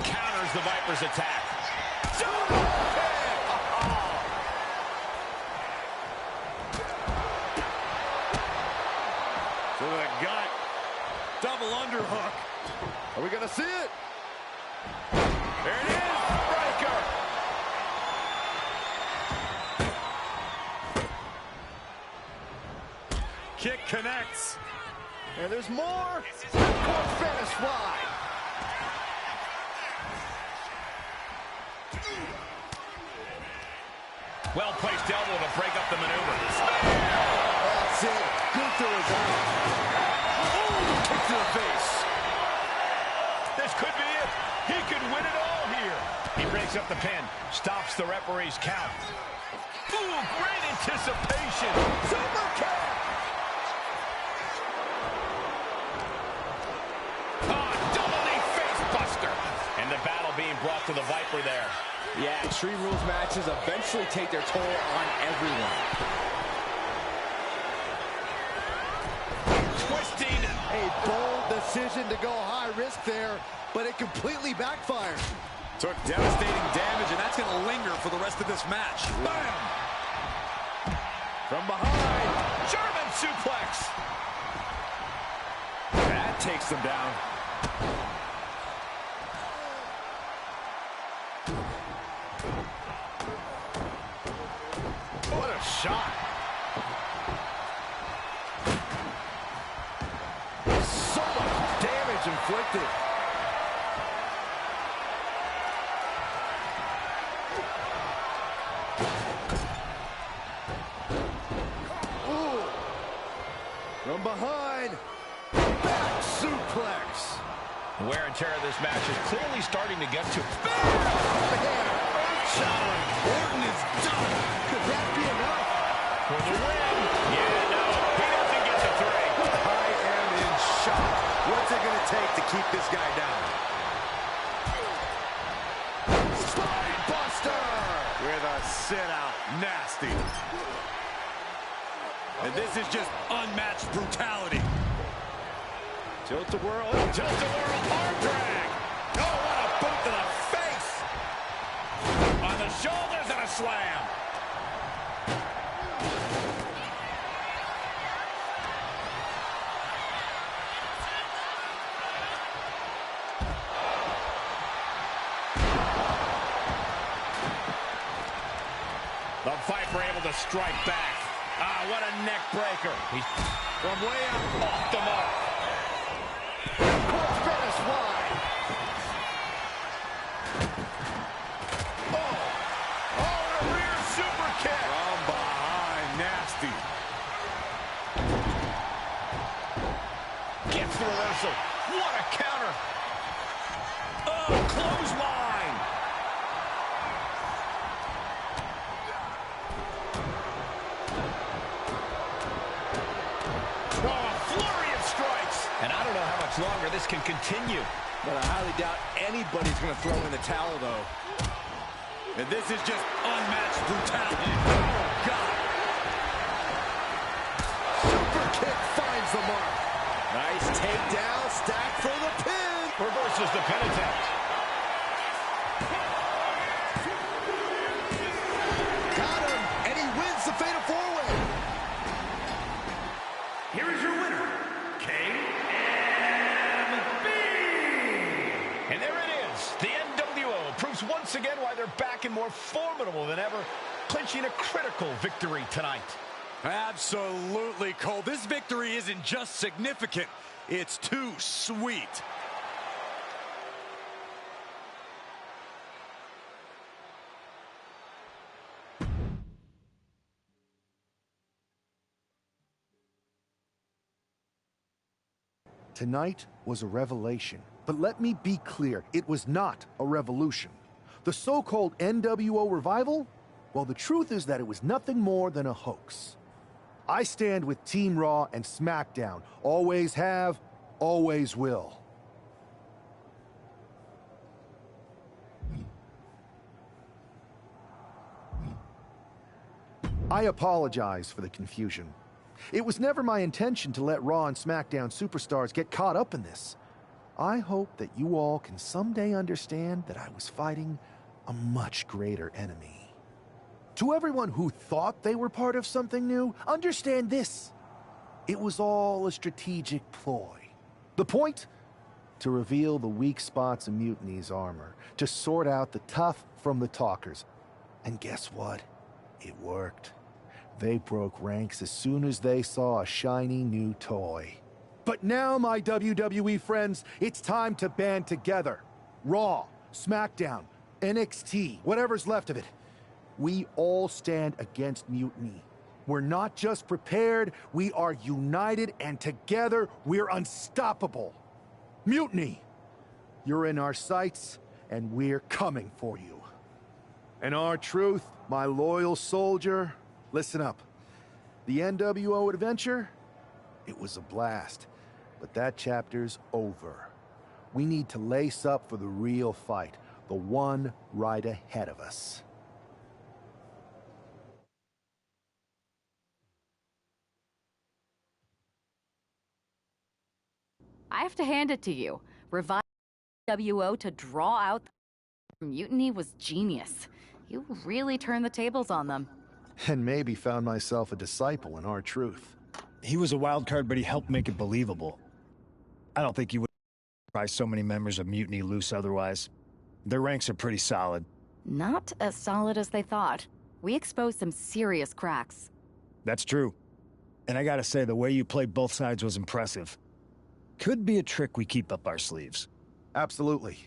Counters the Viper's attack. To the gut. Double underhook. Are we going to see it? There it is. Breaker. Kick connects. And there's more. Spanish fly. Well-placed elbow to break up the maneuver. That's it. Gunther is out. Ooh, kick to the face. This could be it. He could win it all here. He breaks up the pin. Stops the referee's count. Ooh, great anticipation. Super kick. Double knee face buster. And the battle being brought to the Viper there. Yeah, Extreme Rules matches eventually take their toll on everyone. Twisting. A bold decision to go high risk there, but it completely backfired. Took devastating damage, and that's going to linger for the rest of this match. Bam! From behind. German suplex. That takes them down. What a shot. So much damage inflicted. Ooh. From behind. Back suplex. The wear and tear of this match is clearly starting to get to him. Earth-shattering. Orton is done. Could that be enough? For the win. Yeah, no. He doesn't get the three. I am in shock. What's it going to take to keep this guy down? Spine buster! With a sit-out. Nasty. And this is just unmatched brutality. Tilt-a-whirl. Tilt-a-whirl arm drag. Oh, what a boot to the face. On the shoulders and a slam. The Viper able to strike back. Ah, what a neck breaker. He's from way up off the mark. Spanish fly. nasty. Gets the reversal. What a counter. Oh, clothesline. Oh, flurry of strikes. And I don't know how much longer this can continue. But I highly doubt anybody's going to throw in the towel, though. And this is just unmatched brutality. Oh, God. Super kick finds the mark. Nice takedown, stack for the pin. Reverses the pin attempt. Got him, and he wins the Fatal 4-Way. Here is your winner, KMB. And there it is. The NWO proves once again why they're back and more formidable than ever, clinching a critical victory tonight. Absolutely, Cole. This victory isn't just significant, it's too sweet. Tonight was a revelation. But let me be clear, it was not a revolution. The so-called NWO revival? Well, the truth is that it was nothing more than a hoax. I stand with Team Raw and SmackDown. Always have, always will. I apologize for the confusion. It was never my intention to let Raw and SmackDown superstars get caught up in this. I hope that you all can someday understand that I was fighting a much greater enemy. To everyone who thought they were part of something new, understand this. It was all a strategic ploy. The point? To reveal the weak spots in Mutiny's armor, to sort out the tough from the talkers. And guess what? It worked. They broke ranks as soon as they saw a shiny new toy. But now, my WWE friends, it's time to band together. Raw, SmackDown, NXT, whatever's left of it. We all stand against mutiny. We're not just prepared, we are united, and together we're unstoppable. Mutiny! You're in our sights, and we're coming for you. And our truth, my loyal soldier, listen up. The NWO adventure? It was a blast, but that chapter's over. We need to lace up for the real fight, the one right ahead of us. I have to hand it to you. Revive WO to draw out the mutiny was genius. You really turned the tables on them. And maybe found myself a disciple in our truth. He was a wild card, but he helped make it believable. I don't think you would pry so many members of Mutiny loose otherwise. Their ranks are pretty solid. Not as solid as they thought. We exposed some serious cracks. That's true. And I gotta say, the way you played both sides was impressive. Could be a trick we keep up our sleeves. Absolutely.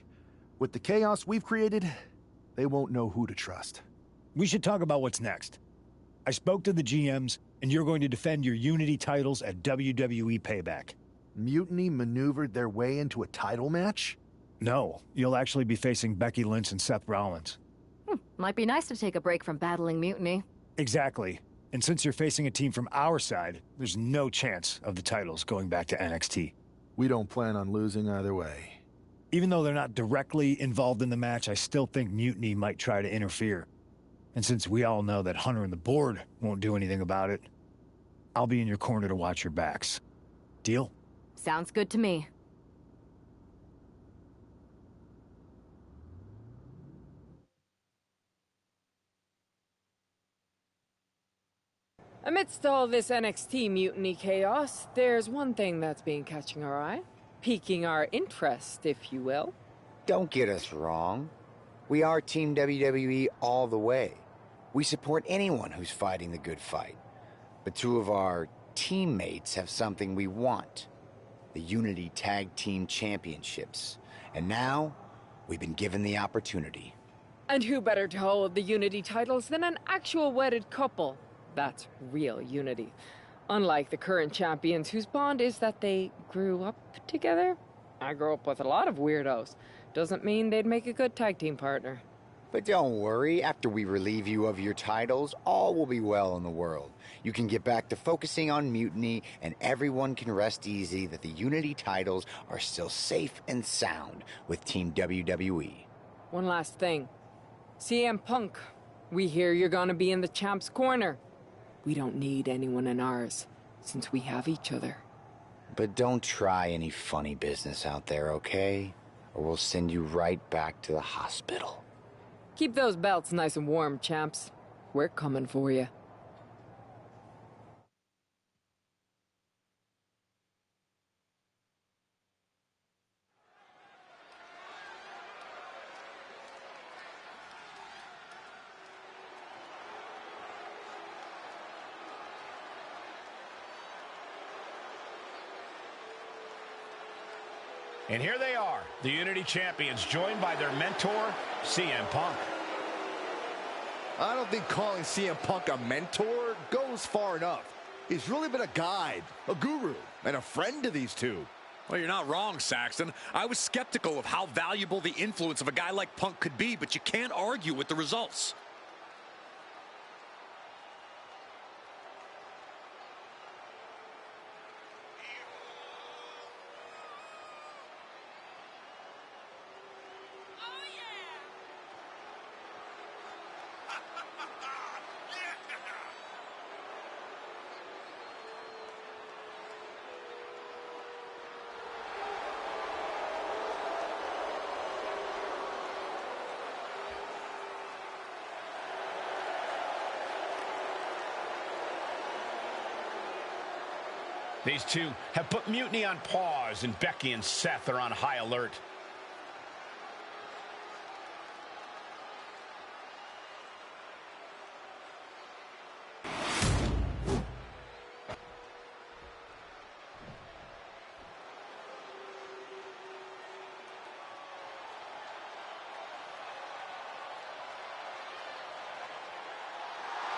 With the chaos we've created, they won't know who to trust. We should talk about what's next. I spoke to the GMs, and you're going to defend your Unity titles at WWE Payback. Mutiny maneuvered their way into a title match? No, you'll actually be facing Becky Lynch and Seth Rollins. Might be nice to take a break from battling Mutiny. Exactly. And since you're facing a team from our side, there's no chance of the titles going back to NXT. We don't plan on losing either way. Even though they're not directly involved in the match, I still think Mutiny might try to interfere. And since we all know that Hunter and the board won't do anything about it, I'll be in your corner to watch your backs. Deal? Sounds good to me. Amidst all this NXT mutiny chaos, there's one thing that's been catching our eye. Piquing our interest, if you will. Don't get us wrong. We are Team WWE all the way. We support anyone who's fighting the good fight. But two of our teammates have something we want. The Unity Tag Team Championships. And now, we've been given the opportunity. And who better to hold the Unity titles than an actual wedded couple? That's real unity. Unlike the current champions whose bond is that they grew up together. I grew up with a lot of weirdos. Doesn't mean they'd make a good tag team partner. But don't worry, after we relieve you of your titles, all will be well in the world. You can get back to focusing on Mutiny, and everyone can rest easy that the Unity titles are still safe and sound with Team WWE. One last thing. CM Punk, we hear you're gonna be in the champ's corner. We don't need anyone in ours, since we have each other. But don't try any funny business out there, okay? Or we'll send you right back to the hospital. Keep those belts nice and warm, champs. We're coming for you. And here they are, the Unity Champions, joined by their mentor, CM Punk. I don't think calling CM Punk a mentor goes far enough. He's really been a guide, a guru, and a friend to these two. Well, you're not wrong, Saxton. I was skeptical of how valuable the influence of a guy like Punk could be, but you can't argue with the results. These two have put Mutiny on pause, and Becky and Seth are on high alert.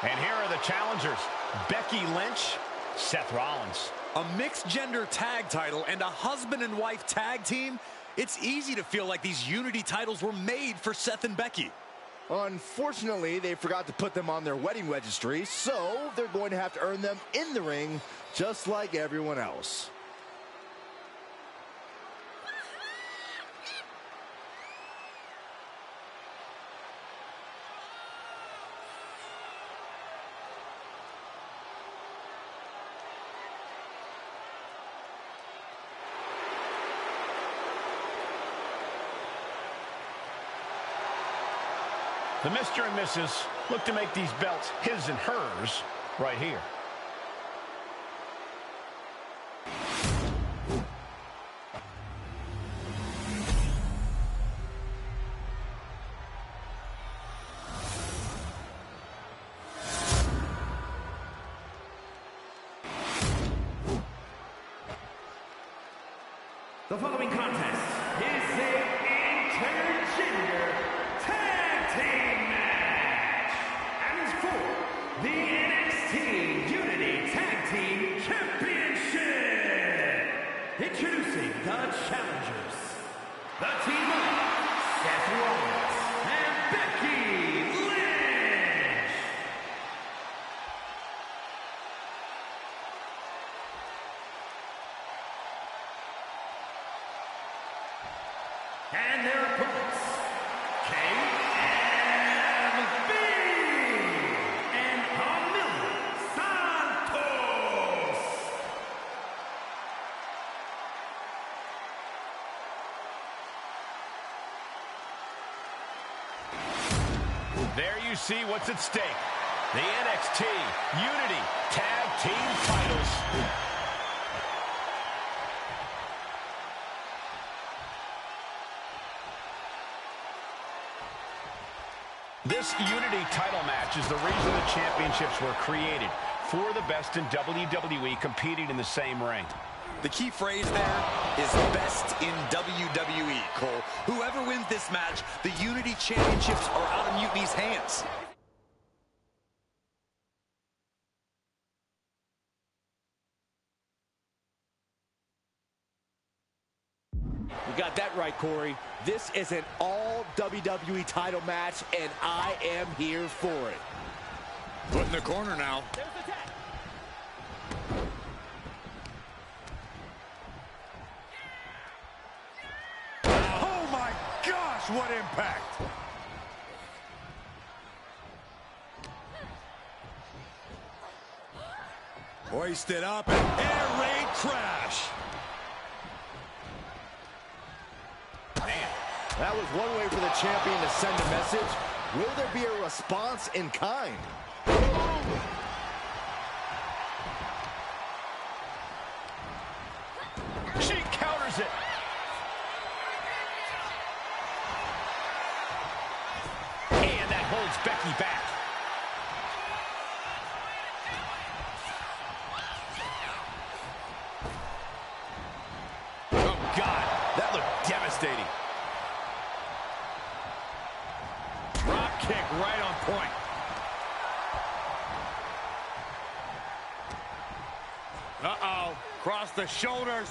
And here are the challengers, Becky Lynch, Seth Rollins. A mixed-gender tag title and a husband and wife tag team? It's easy to feel like these Unity titles were made for Seth and Becky. Unfortunately, they forgot to put them on their wedding registry, so they're going to have to earn them in the ring, just like everyone else. The Mr. and Mrs. look to make these belts his and hers right here. The following contest is a intergender tag team match and is for the NXT Unity Tag Team Championship. Introducing the challengers, the team of Seth Rollins and Becky Lynch. And their opponents, KMB and Camila Santos. There you see what's at stake. The NXT Unity Tag Team titles. This Unity title match is the reason the championships were created, for the best in WWE competing in the same ring. The key phrase there is best in WWE, Cole. Whoever wins this match, the Unity Championships are out of Mutiny's hands. got that right, Corey. This is an all WWE title match, and I am here for it. Put in the corner now. Oh my gosh, what impact! Hoisted up and air raid crash. Man, that was one way for the champion to send a message. Will there be a response in kind? She counters it. And that holds Becky back. Oh, God. That looked devastating. Drop kick right on point. Uh-oh. Cross the shoulders.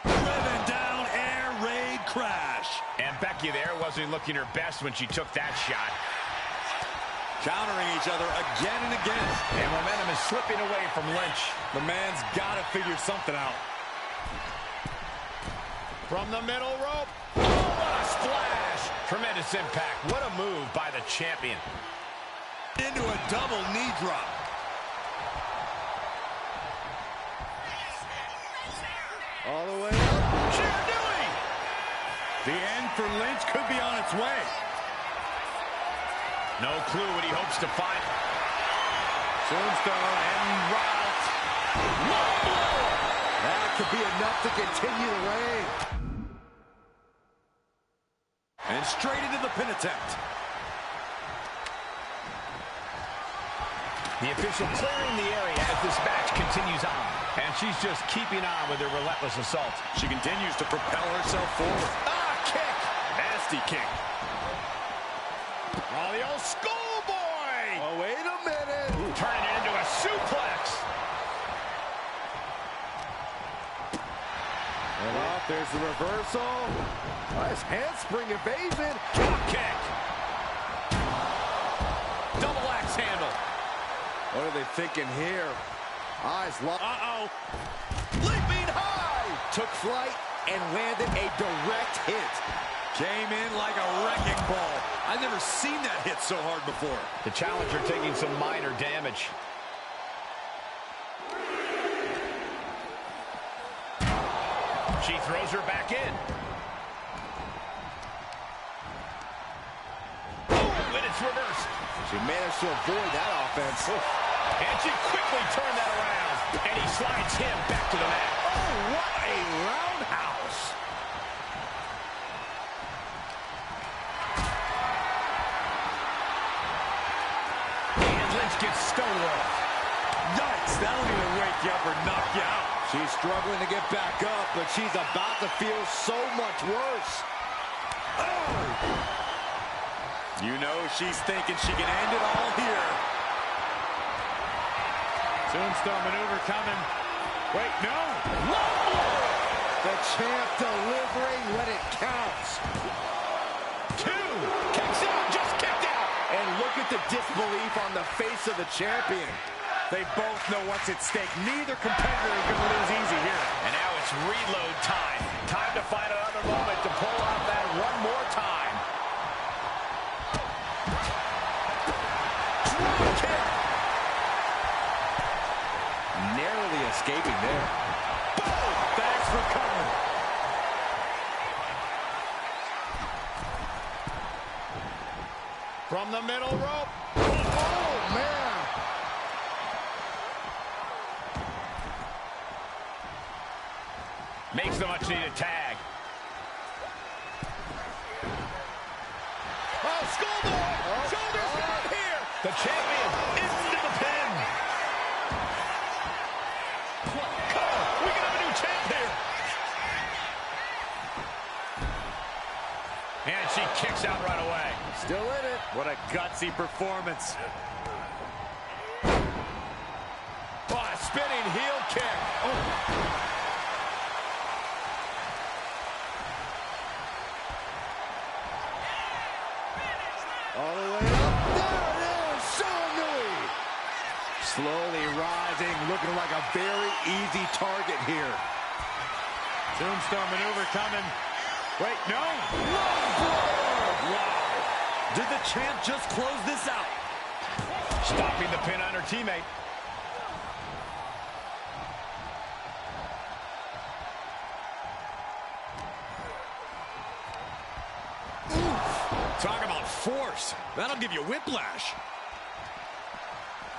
Driven down, air raid crash. And Becky there wasn't looking her best when she took that shot. Countering each other again and again. And momentum is slipping away from Lynch. The man's got to figure something out. From the middle rope. Oh, what a splash. Tremendous impact. What a move by the champion. Into a double knee drop. All the way up. Doing. The end for Lynch could be on its way. No clue what he hopes to find. Tombstone and route. That could be enough to continue the reign. And straight into the pin attempt. The official clearing the area as this match continues on. And she's just keeping on with her relentless assault. She continues to propel herself forward. Ah, kick! Nasty kick. Oh, the old schoolboy! Oh, wait a minute. Turning it into a suplex. And off, there's the reversal. Nice handspring evasion. Drop kick. Double axe handle. What are they thinking here? Eyes locked. Uh-oh. Leaping high. Took flight and landed a direct hit. Came in like a wrecking ball. I've never seen that hit so hard before. The challenger taking some minor damage. She throws her back in. Oh, and it's reversed. She managed to avoid that offense. And she quickly turned that around. And he slides him back to the mat. Oh, what a roundhouse. And Lynch gets stonewalled. Yikes, that'll either wake you up or knock you out. She's struggling to get back up, but she's about to feel so much worse. Oh! You know she's thinking she can end it all here. Tombstone maneuver coming. Wait, no! The champ delivering when it counts. Two! Kicks out, just kicked out! And look at the disbelief on the face of the champion. They both know what's at stake. Neither competitor is going to lose easy here. And now it's reload time. Time to find another moment to pull out that one more time. Drop kick. Narrowly escaping there. Boom! Thanks for coming. From the middle rope. Oh, man. Makes the much-needed tag. Oh, schoolboy! Shoulders down here. The champion is into the pin. Come on, we can have a new champ here. And she kicks out right away. Still in it. What a gutsy performance. Oh, a spinning heel kick. Oh. Slowly rising, looking like a very easy target here. Tombstone maneuver coming. Wait, no. Wow. Did the champ just close this out? Stopping the pin on her teammate. Talk about force. That'll give you whiplash.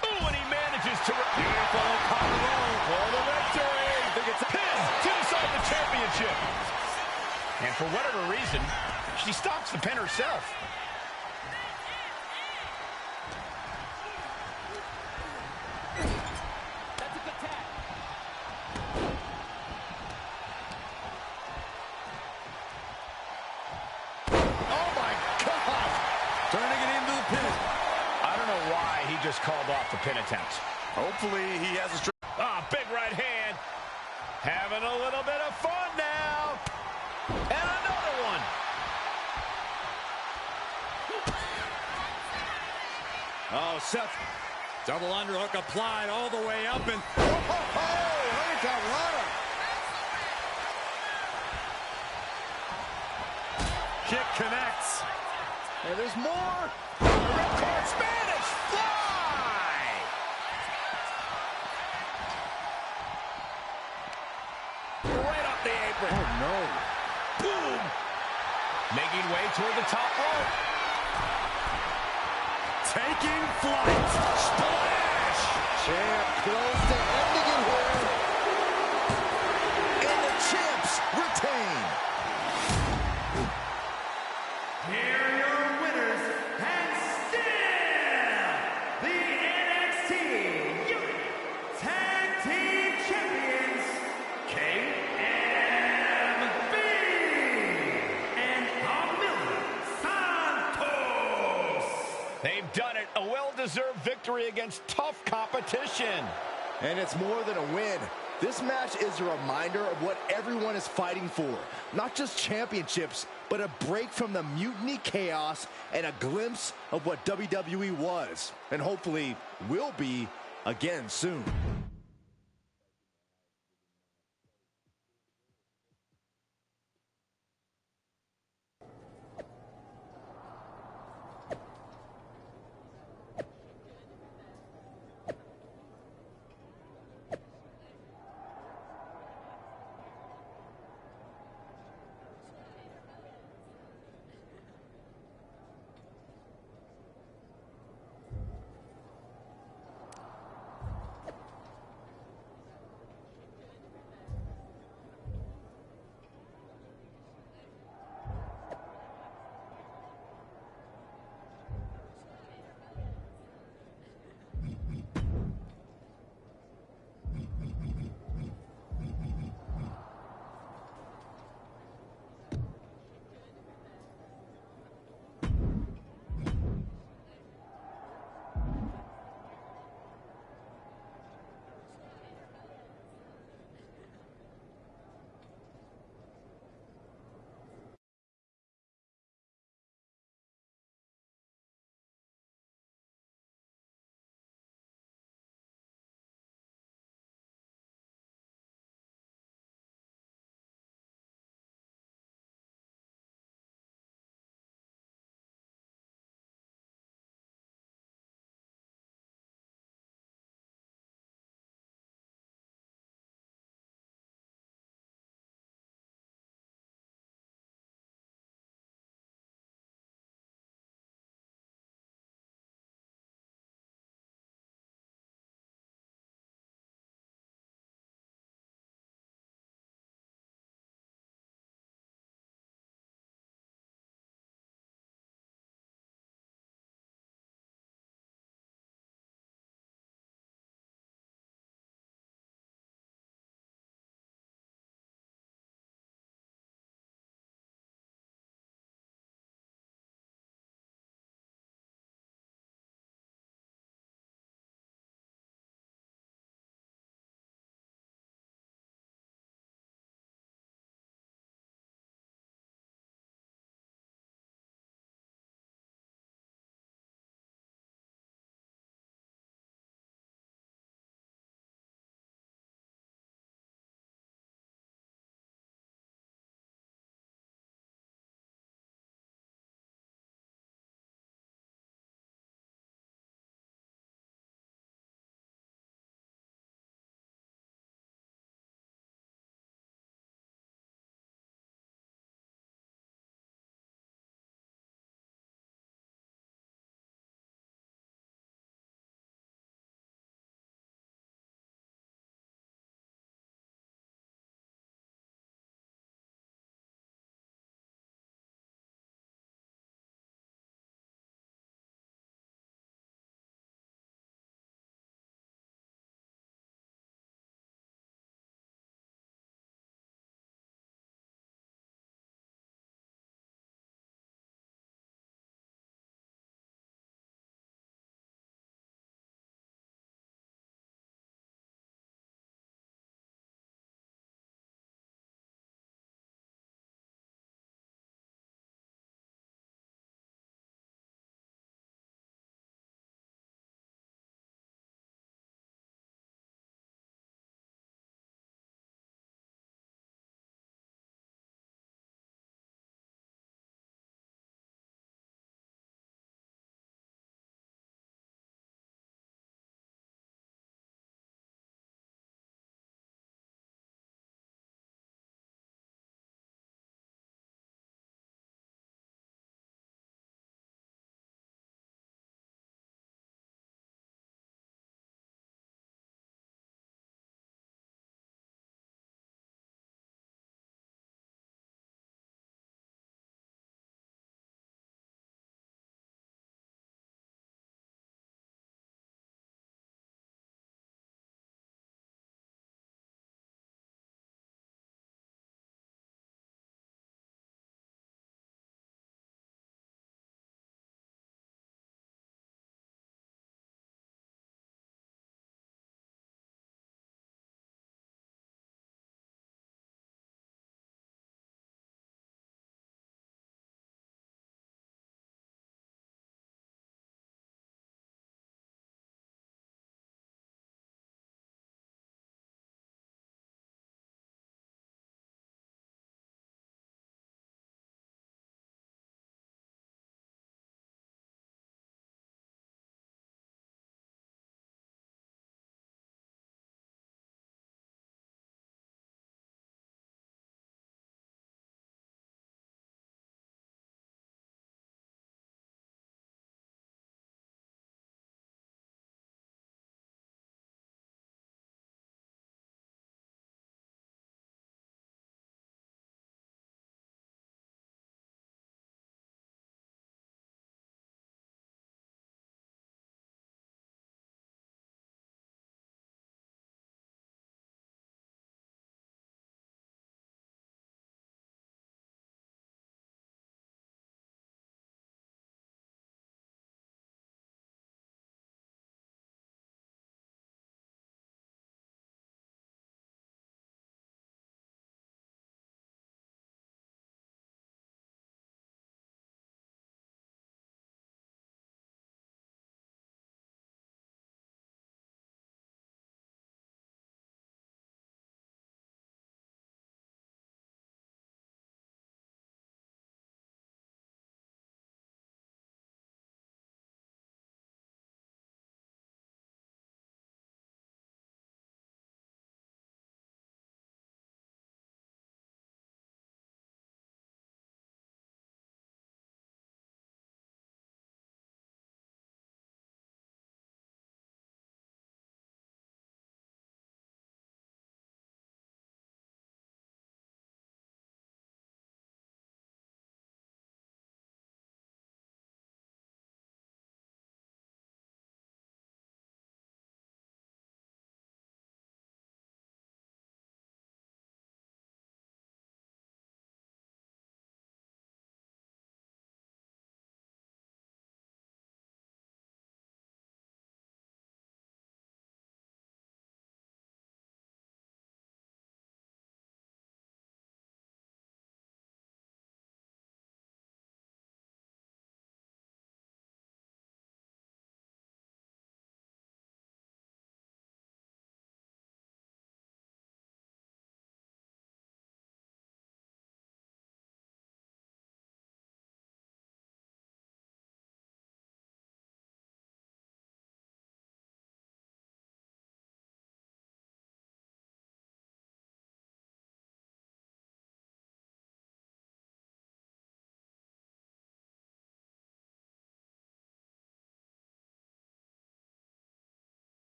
Oh, and he manages to... Beautiful power roll for the victory. I think it's a pin to decide the championship. And for whatever reason, she stops the pin herself. That's a good tag. Oh, my God. Turning it into the pin. I don't know why he just called off the pin attempt. Hopefully he has a... Big right hand. Having a little bit of fun now. And another one. Oh, Seth. Double underhook applied all the way up and... look at runner. Kick connects. And there's more. Ripcord Spanish fly. Right off the apron. Oh, no. Boom. Making way toward the top rope. Taking flight. Splash. Champ close to ending it here. And the champs retain. Here are your winners, and still the NXT Tag Team Champions, KMB and Camila Santos. They've done it. A well-deserved victory against tough competition. And it's more than a win. This match is a reminder of what everyone is fighting for. Not just championships, but a break from the mutiny chaos and a glimpse of what WWE was. And hopefully will be again soon.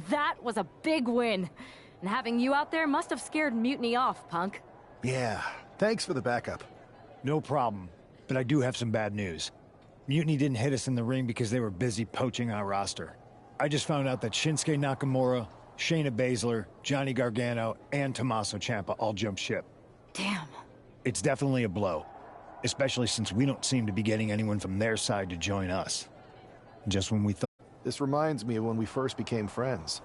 That was a big win. And having you out there must have scared Mutiny off, punk. Yeah, thanks for the backup. No problem, but I do have some bad news. Mutiny didn't hit us in the ring because they were busy poaching our roster. I just found out that Shinsuke Nakamura, Shayna Baszler, Johnny Gargano, and Tommaso Ciampa all jumped ship. Damn. It's definitely a blow, especially since we don't seem to be getting anyone from their side to join us. Just when we thought... This reminds me of when we first became friends.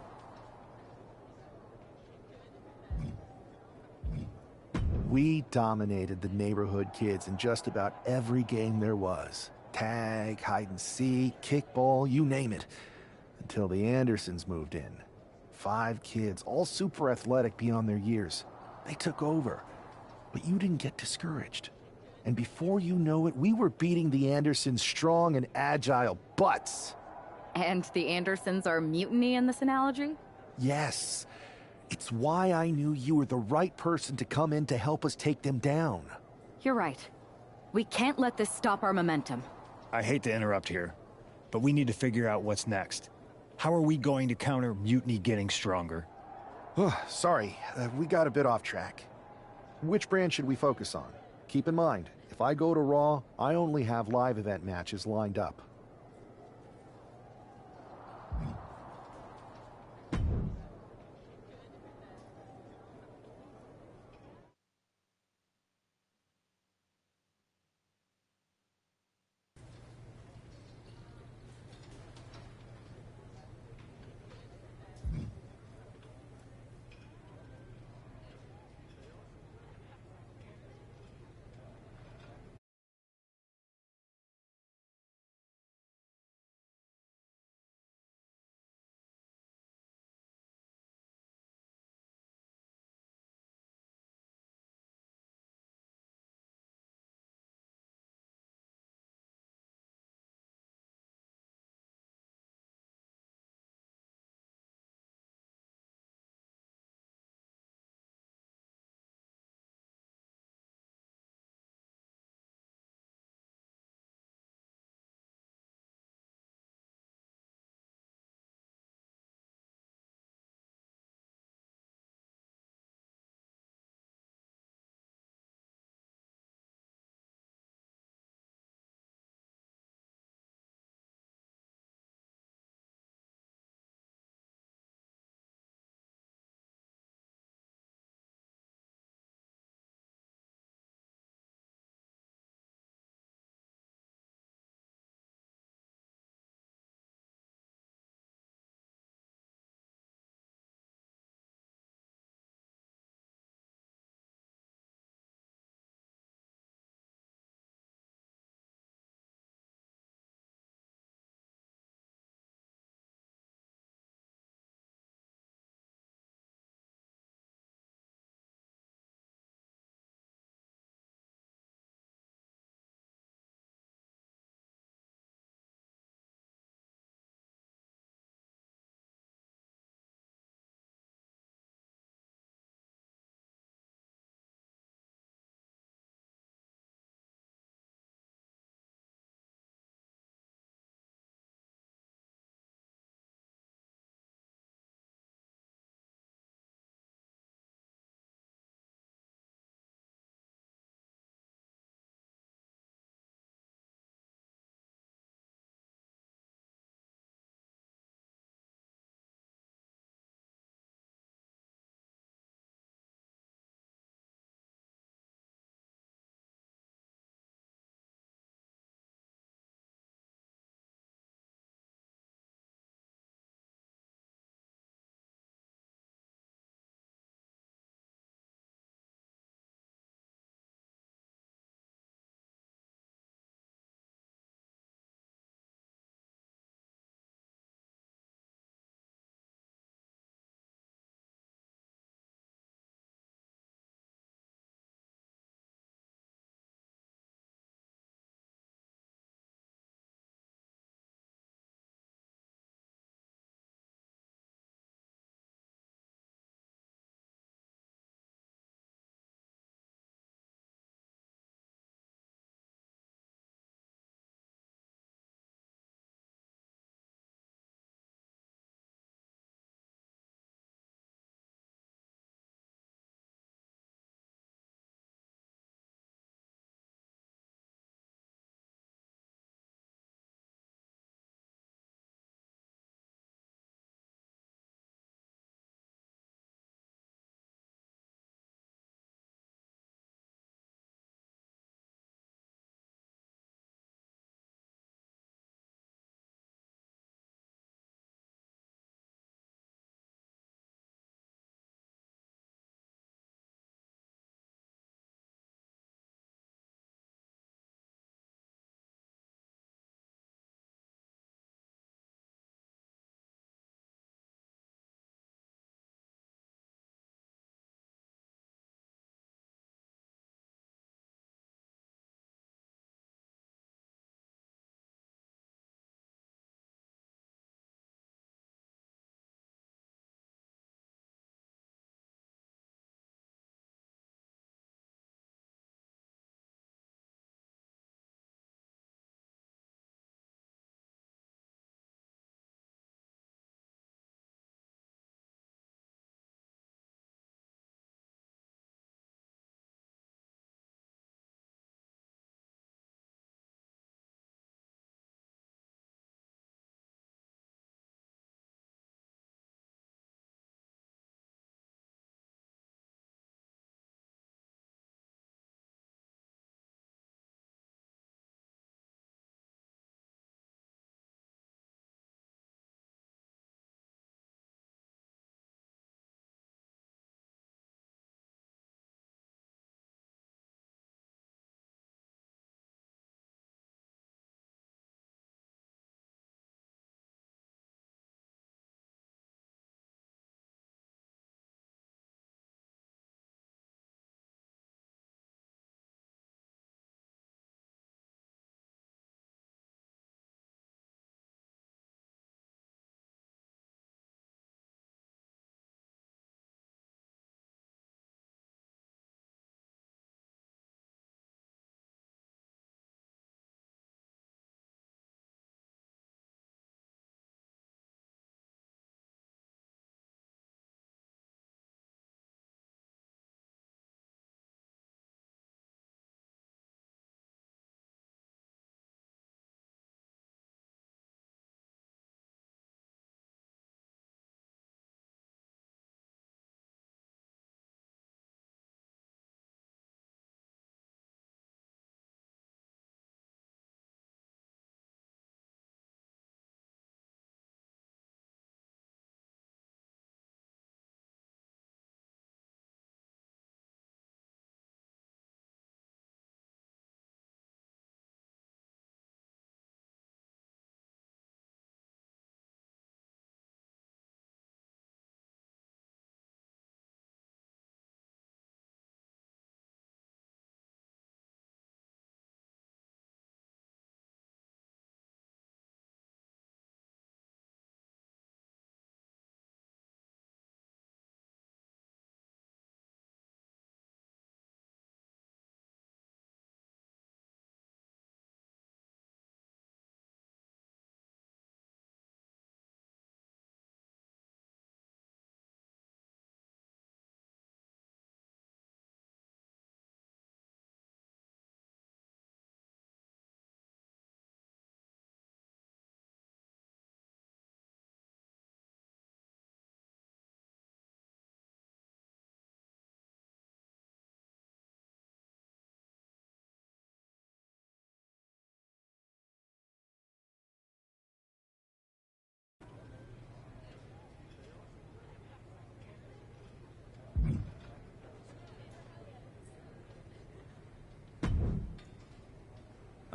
We dominated the neighborhood kids in just about every game there was. Tag, hide and seek, kickball, you name it. Until the Andersons moved in. 5 kids, all super athletic beyond their years. They took over. But you didn't get discouraged. And before you know it, we were beating the Andersons' strong and agile butts. And the Andersons are Mutiny in this analogy? Yes. It's why I knew you were the right person to come in to help us take them down. You're right. We can't let this stop our momentum. I hate to interrupt here, but we need to figure out what's next. How are we going to counter Mutiny getting stronger? Sorry, we got a bit off track. Which brand should we focus on? Keep in mind, if I go to Raw, I only have live event matches lined up.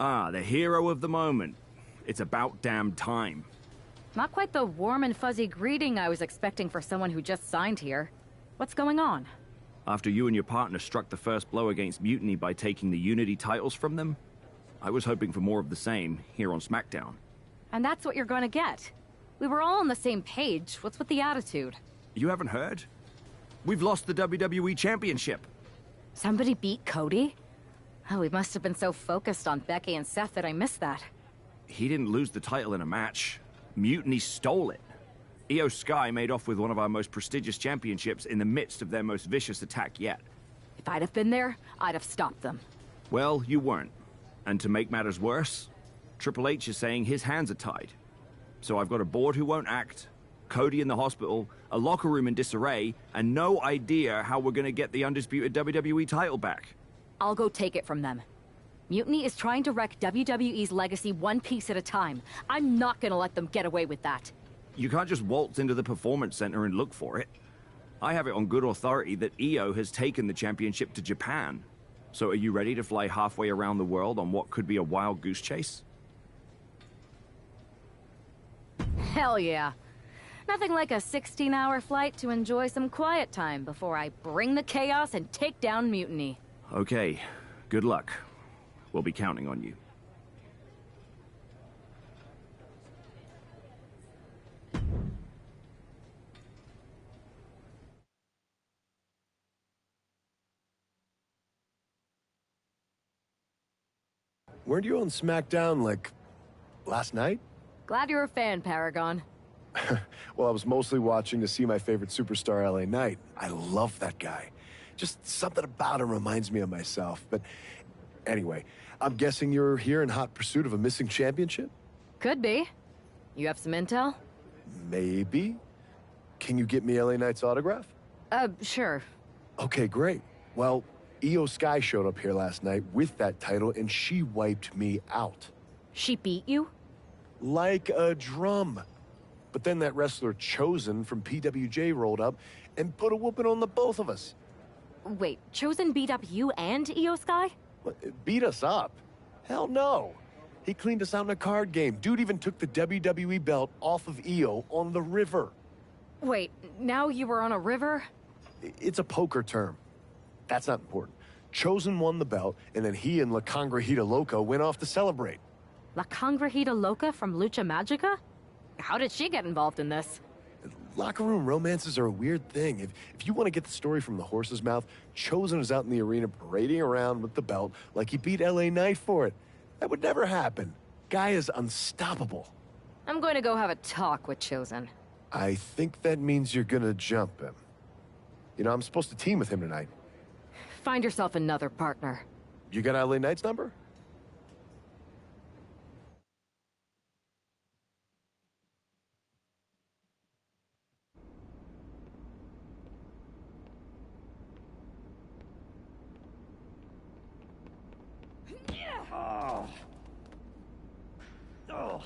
Ah, the hero of the moment. It's about damn time. Not quite the warm and fuzzy greeting I was expecting for someone who just signed here. What's going on? After you and your partner struck the first blow against Mutiny by taking the Unity titles from them, I was hoping for more of the same here on SmackDown. And that's what you're gonna get. We were all on the same page. What's with the attitude? You haven't heard? We've lost the WWE Championship. Somebody beat Cody? Oh, we must have been so focused on Becky and Seth that I missed that. He didn't lose the title in a match. Mutiny stole it. Io Sky made off with one of our most prestigious championships in the midst of their most vicious attack yet. If I'd have been there, I'd have stopped them. Well, you weren't. And to make matters worse, Triple H is saying his hands are tied. So I've got a board who won't act, Cody in the hospital, a locker room in disarray, and no idea how we're gonna get the undisputed WWE title back. I'll go take it from them. Mutiny is trying to wreck WWE's legacy one piece at a time. I'm not gonna let them get away with that. You can't just waltz into the Performance Center and look for it. I have it on good authority that Io has taken the championship to Japan. So are you ready to fly halfway around the world on what could be a wild goose chase? Hell yeah. Nothing like a 16-hour flight to enjoy some quiet time before I bring the chaos and take down Mutiny. Okay, good luck. We'll be counting on you. Weren't you on SmackDown, like, last night? Glad you're a fan, Paragon. Well, I was mostly watching to see my favorite superstar, LA Knight. I love that guy. Just something about him reminds me of myself. But anyway, I'm guessing you're here in hot pursuit of a missing championship? Could be. You have some intel? Maybe. Can you get me LA Knight's autograph? Sure. Okay, great. Well, Io Sky showed up here last night with that title, and she wiped me out. She beat you? Like a drum. But then that wrestler Chosen from PWJ rolled up and put a whooping on the both of us. Wait, Chosen beat up you and Io Sky? What, beat us up? Hell no. He cleaned us out in a card game. Dude even took the WWE belt off of Io on the river. Wait, now you were on a river? It's a poker term. That's not important. Chosen won the belt, and then he and La Congrejita Loca went off to celebrate. La Congrejita Loca from Lucha Magica? How did she get involved in this? Locker room romances are a weird thing. If you want to get the story from the horse's mouth, Chosen is out in the arena parading around with the belt like he beat LA Knight for it. That would never happen. Guy is unstoppable. I'm going to go have a talk with Chosen. I think that means you're gonna jump him. You know, I'm supposed to team with him tonight. Find yourself another partner. You got LA Knight's number? Oh. Oh.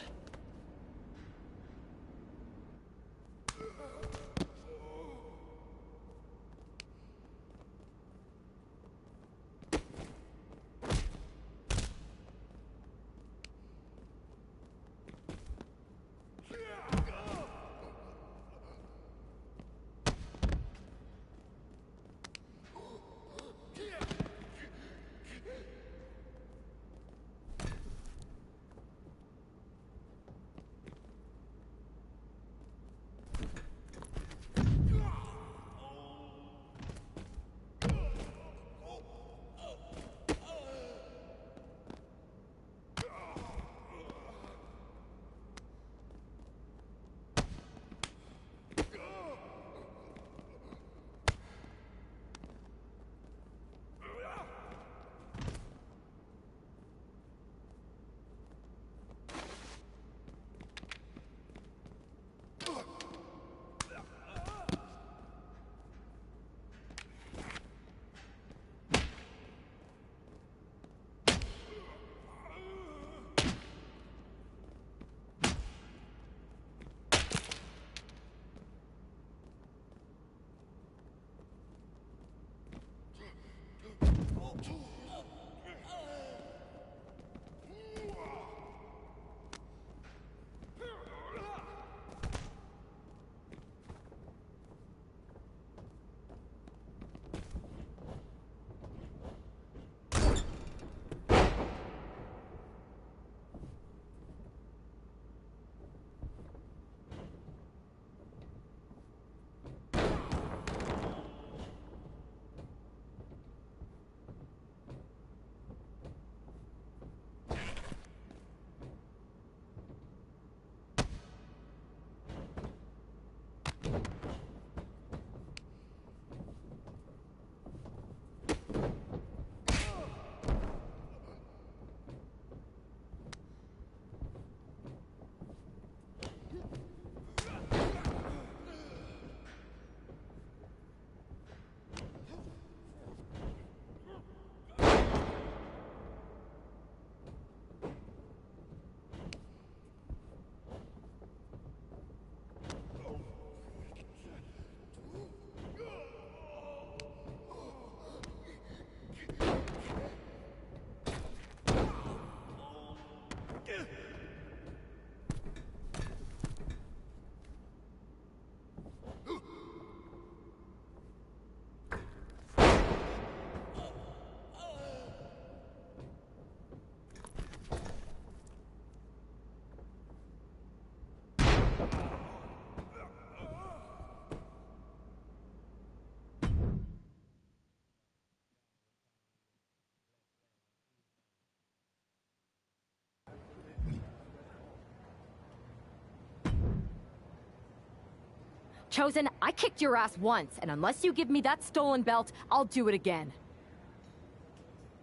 Chosen, I kicked your ass once, and unless you give me that stolen belt, I'll do it again.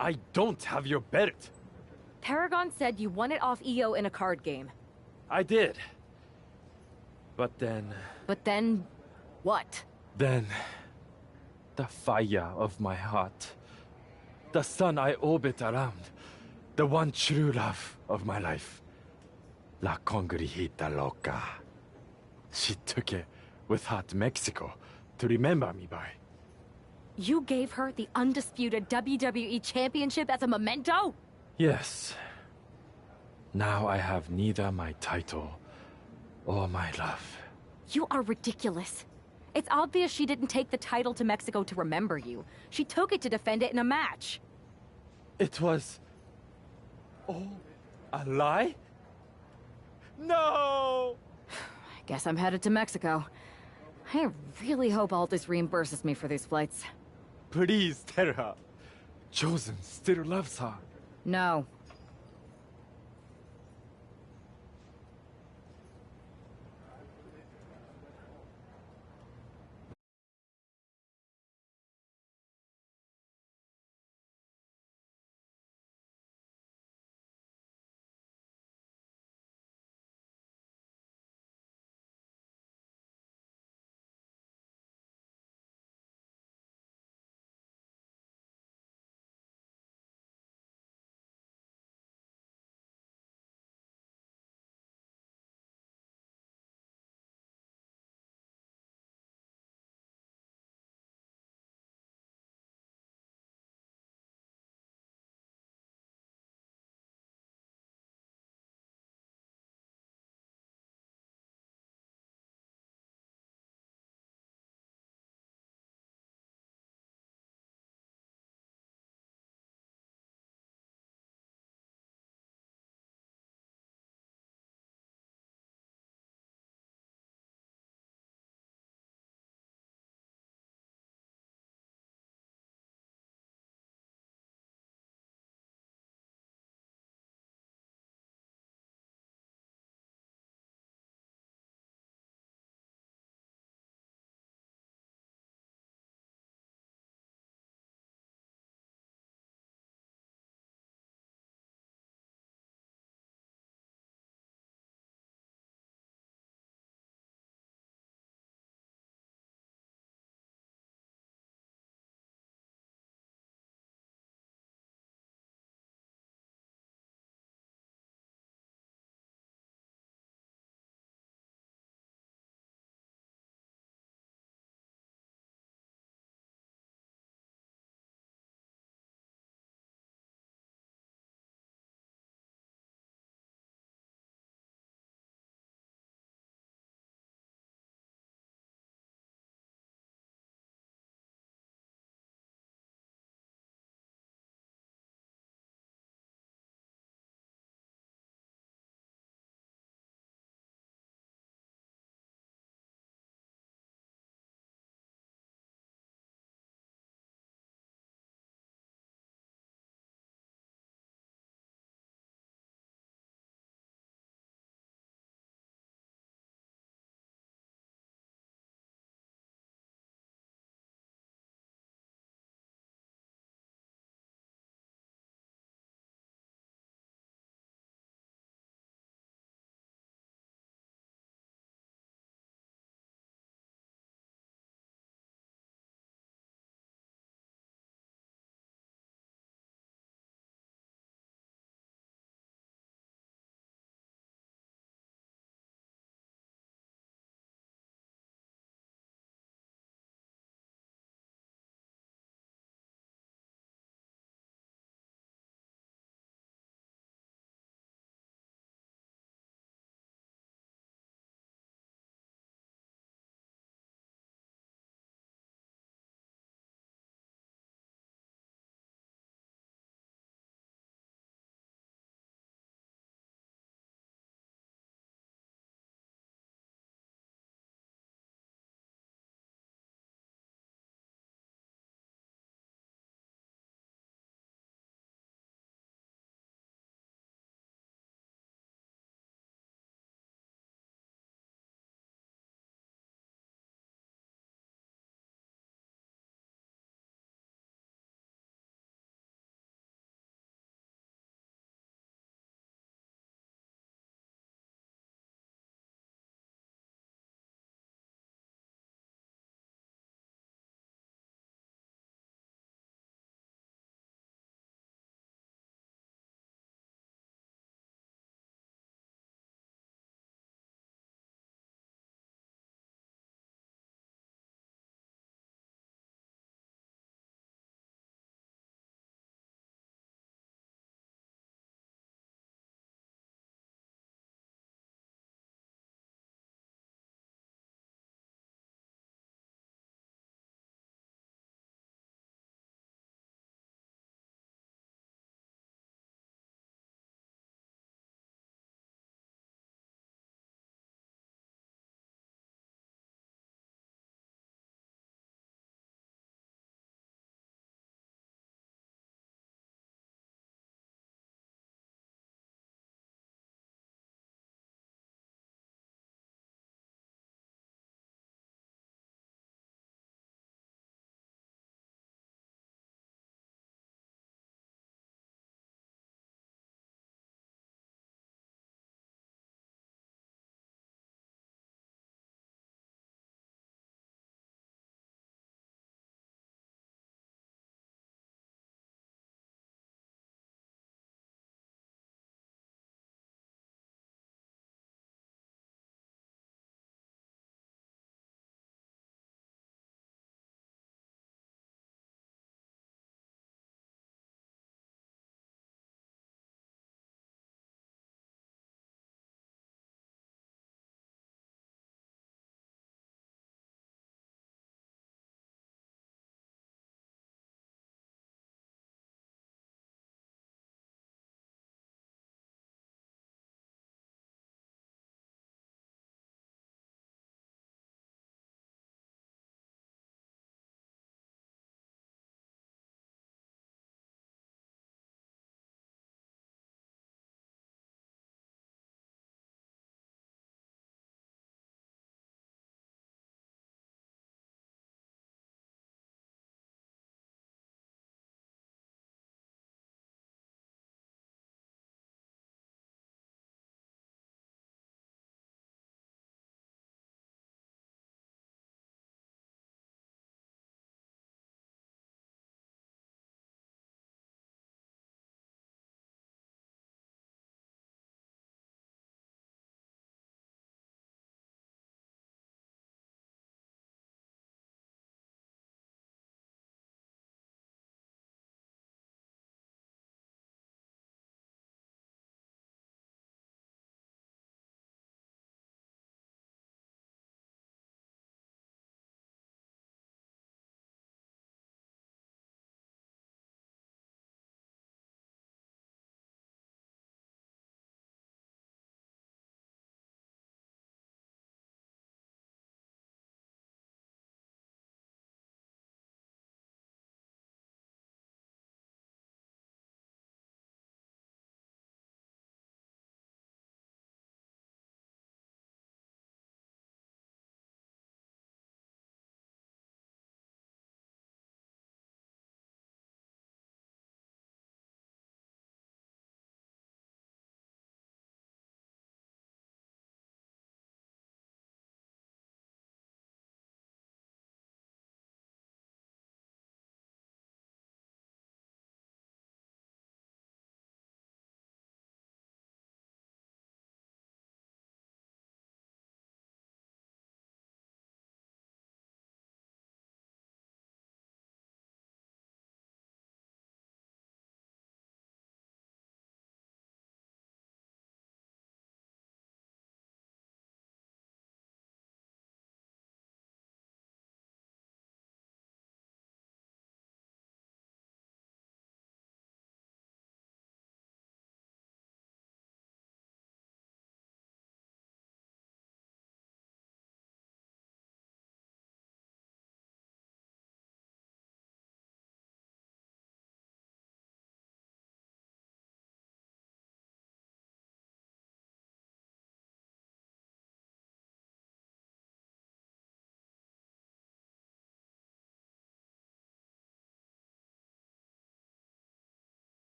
I don't have your belt. Paragon said you won it off EO in a card game. I did. But then... But then... what? Then... the fire of my heart. The sun I orbit around. The one true love of my life. La Congrijita Loca. She took it with her to Mexico to remember me by. You gave her the undisputed WWE Championship as a memento? Yes. Now I have neither my title or my love. You are ridiculous. It's obvious she didn't take the title to Mexico to remember you. She took it to defend it in a match. It was... all a lie? No! I guess I'm headed to Mexico. I really hope Aldis reimburses me for these flights. Please tell her. Chosen still loves her. No.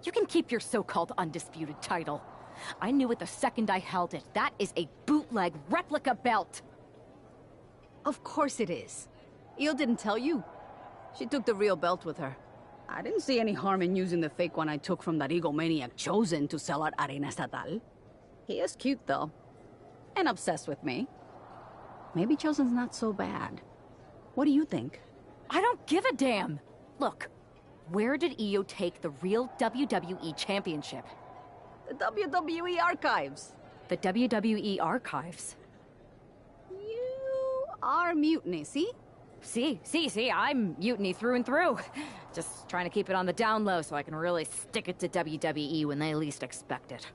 You can keep your so-called undisputed title. I knew it the second I held it. That is a bootleg replica belt. Of course it is. Io didn't tell you. She took the real belt with her. I didn't see any harm in using the fake one I took from that egomaniac Chosen to sell at Arena Estatal. He is cute, though. And obsessed with me. Maybe Chosen's not so bad. What do you think? I don't give a damn. Look, where did Io take the real WWE Championship? The WWE Archives. The WWE Archives? You are Mutiny, see? See, I'm Mutiny through and through. Just trying to keep it on the down low so I can really stick it to WWE when they least expect it.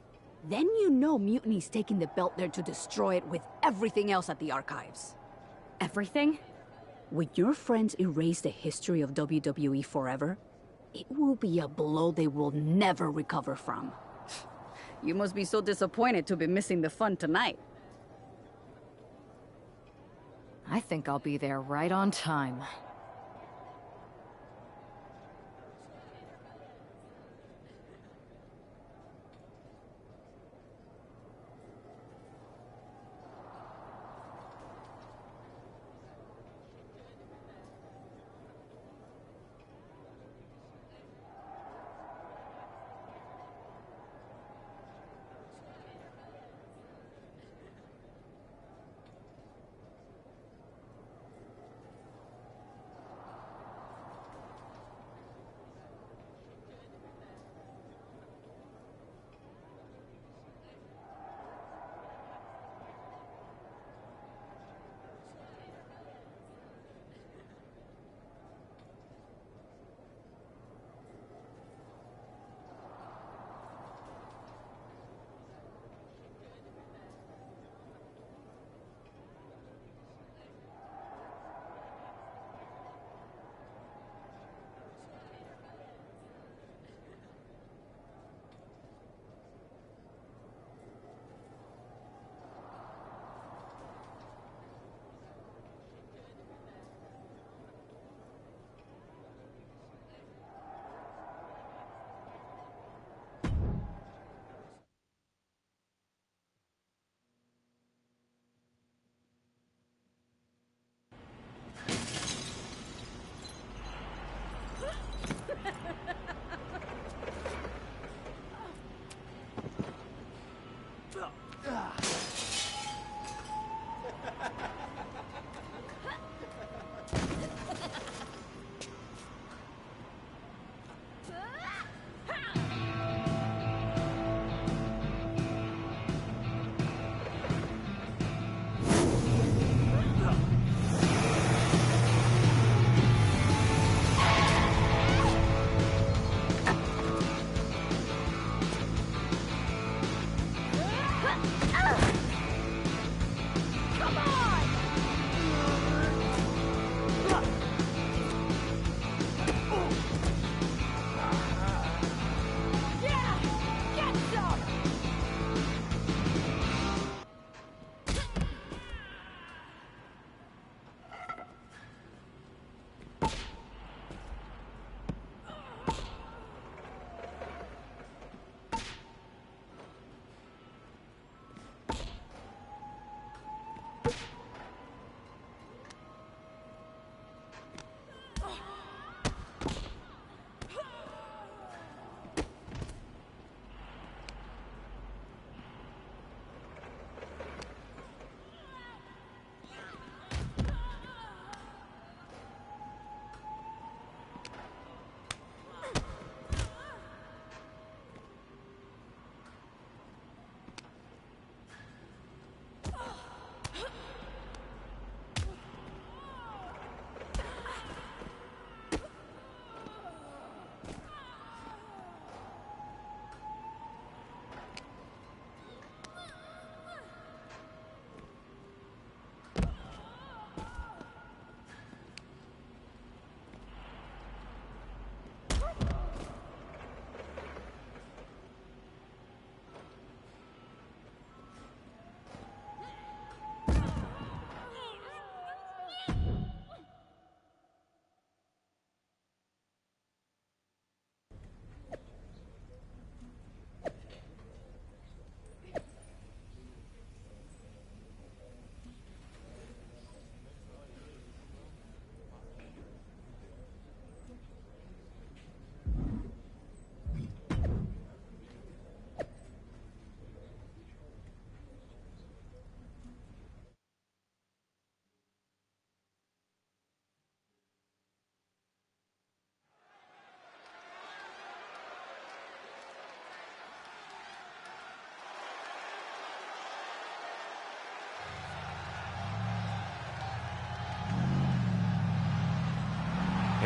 Then you know Mutiny's taking the belt there to destroy it with everything else at the Archives. Everything? When your friends erase the history of WWE forever, it will be a blow they will never recover from. You must be so disappointed to be missing the fun tonight. I think I'll be there right on time.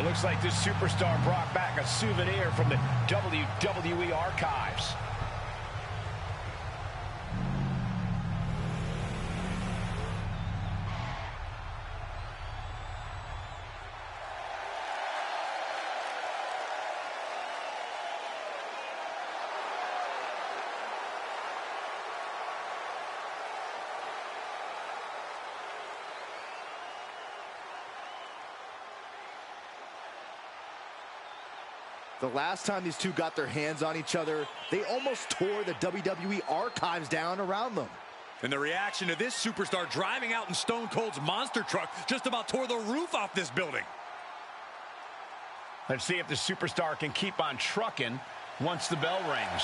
It looks like this superstar brought back a souvenir from the WWE archives. The last time these two got their hands on each other, they almost tore the WWE archives down around them. And the reaction to this superstar driving out in Stone Cold's monster truck just about tore the roof off this building. Let's see if the superstar can keep on trucking once the bell rings.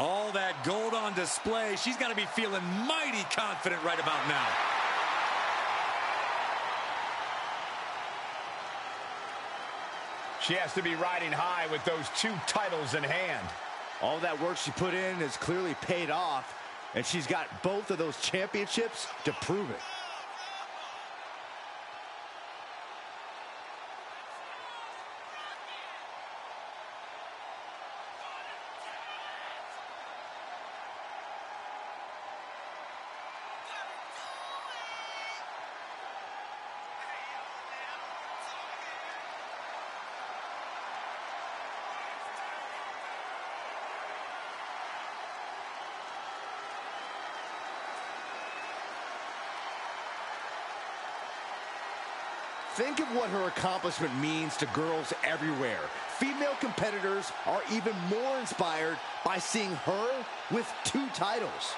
All that gold on display. She's got to be feeling mighty confident right about now. She has to be riding high with those two titles in hand. All that work she put in has clearly paid off, and she's got both of those championships to prove it. Think of what her accomplishment means to girls everywhere. Female competitors are even more inspired by seeing her with 2 titles.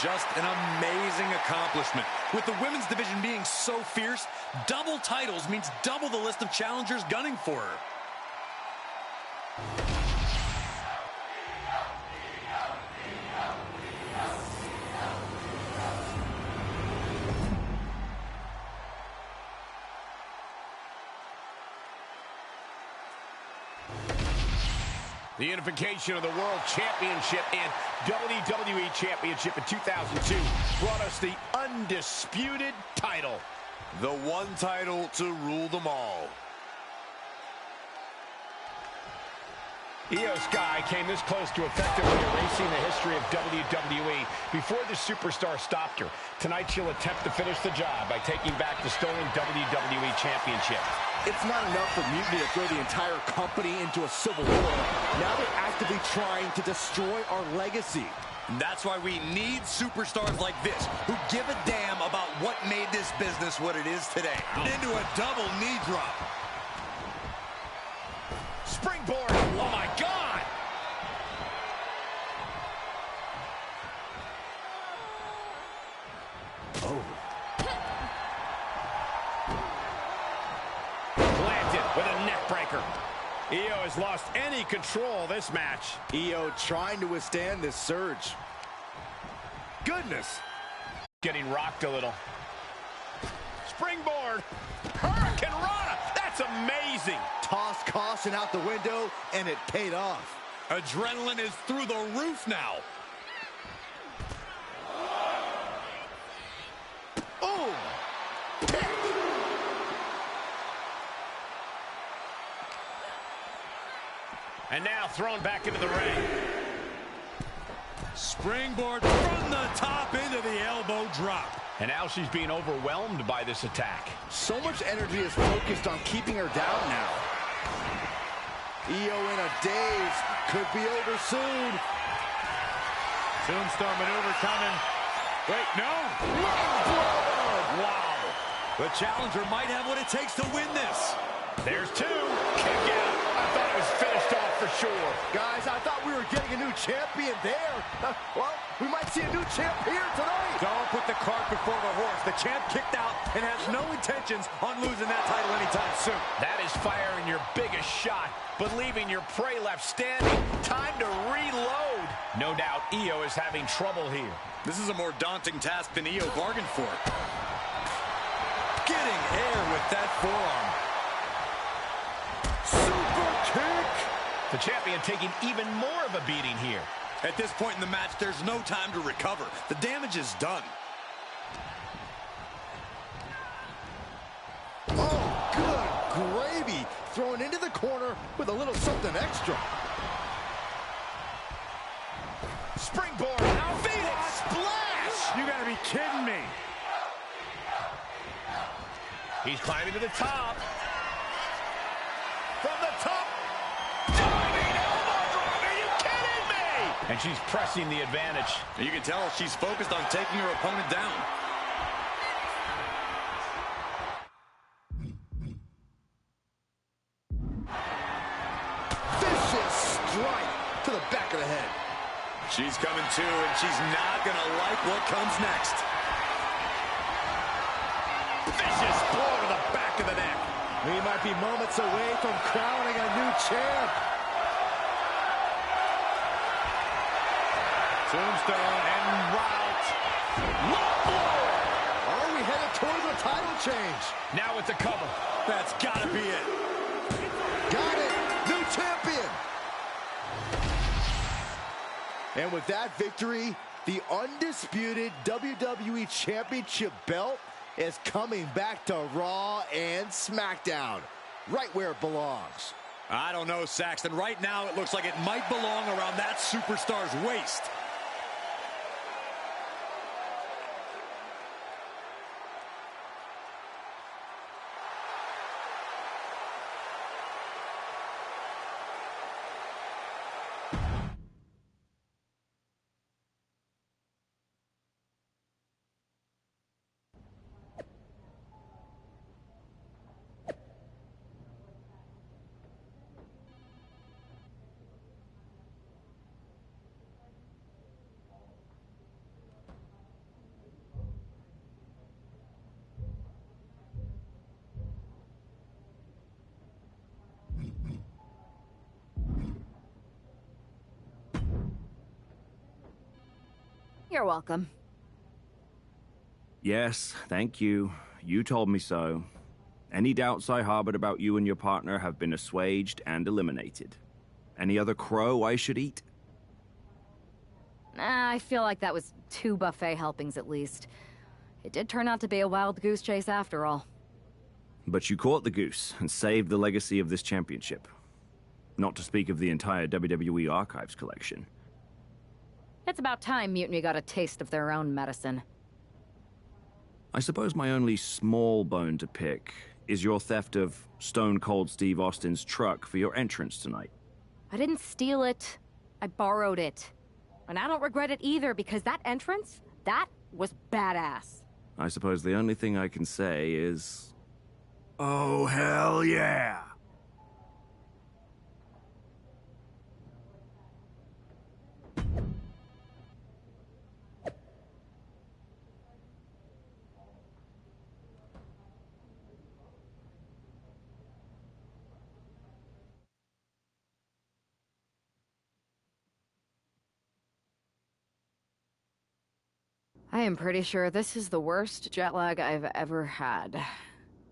Just an amazing accomplishment. With the women's division being so fierce, double titles means double the list of challengers gunning for her. The unification of the World Championship and WWE Championship in 2002 brought us the undisputed title. The one title to rule them all. Io Sky came this close to effectively erasing the history of WWE before the superstar stopped her. Tonight she'll attempt to finish the job by taking back the stolen WWE Championship. It's not enough for Mutiny to throw the entire company into a civil war. Now they're actively trying to destroy our legacy. That's why we need superstars like this, who give a damn about what made this business what it is today. Into a double knee drop. Springboard. Oh, my God. Oh. Planted with a neck breaker. Io has lost any control this match. Io trying to withstand this surge. Goodness. Getting rocked a little. Springboard. Hurricane Rana. That's amazing. Tossed caution out the window, and it paid off. Adrenaline is through the roof now. Oh! And now thrown back into the ring. Springboard from the top into the elbow drop. And now she's being overwhelmed by this attack. So much energy is focused on keeping her down now. Io in a daze. Could be over soon. Tombstone maneuver coming. Wait, no. Wow. The challenger might have what it takes to win this. There's 2. Kick out. I thought it was finished off for sure. Guys, I thought we were getting a new champion there. Well, we might see a new champ here tonight. Don't put the cart before the horse. The champ kicked out and has no intentions on losing that title anytime soon. That is firing your biggest shot, but leaving your prey left standing. Time to reload. No doubt Io is having trouble here. This is a more daunting task than Io bargained for. Getting air with that forearm. Super kick. The champion taking even more of a beating here. At this point in the match, there's no time to recover. The damage is done. Oh, good gravy. Thrown into the corner with a little something extra. Springboard. Now Phoenix. Splash. You gotta be kidding me. He's climbing to the top. From the top. Diving elbow drop. Are you kidding me? And she's pressing the advantage. You can tell she's focused on taking her opponent down. Vicious strike to the back of the head. She's coming too, and she's not gonna like what comes next. Vicious blow to the back of the neck. We might be moments away from crowning a new champ. Tombstone en route. Are we headed towards a title change? Now with the cover. That's gotta be it. Got it. New champion. And with that victory, the undisputed WWE Championship belt is coming back to Raw and SmackDown, right where it belongs. I don't know, Saxton. Right now, it looks like it might belong around that superstar's waist. You're welcome. Yes, thank you. You told me so. Any doubts I harbored about you and your partner have been assuaged and eliminated. Any other crow I should eat? I feel like that was 2 buffet helpings at least. It did turn out to be a wild goose chase after all. But you caught the goose and saved the legacy of this championship. Not to speak of the entire WWE Archives collection. It's about time Mutiny got a taste of their own medicine. I suppose my only small bone to pick is your theft of Stone Cold Steve Austin's truck for your entrance tonight. I didn't steal it. I borrowed it. And I don't regret it either, because that entrance, that was badass. I suppose the only thing I can say is... oh, hell yeah! I am pretty sure this is the worst jet lag I've ever had.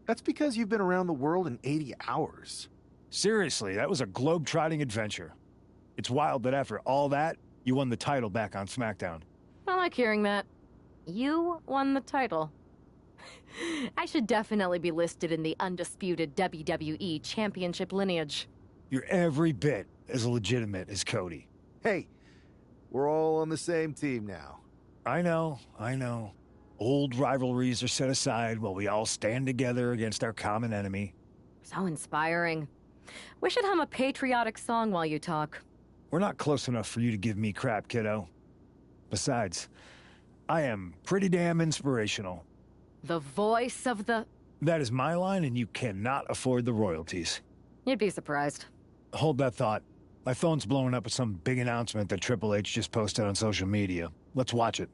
That's because you've been around the world in 80 hours. Seriously, that was a globe-trotting adventure. It's wild that after all that, you won the title back on SmackDown. I like hearing that. You won the title. I should definitely be listed in the undisputed WWE Championship lineage. You're every bit as legitimate as Cody. Hey, we're all on the same team now. I know. Old rivalries are set aside while we all stand together against our common enemy. So inspiring. We should hum a patriotic song while you talk. We're not close enough for you to give me crap, kiddo. Besides, I am pretty damn inspirational. The voice of the... That is my line, and you cannot afford the royalties. You'd be surprised. Hold that thought. My phone's blowing up with some big announcement that Triple H just posted on social media. Let's watch it.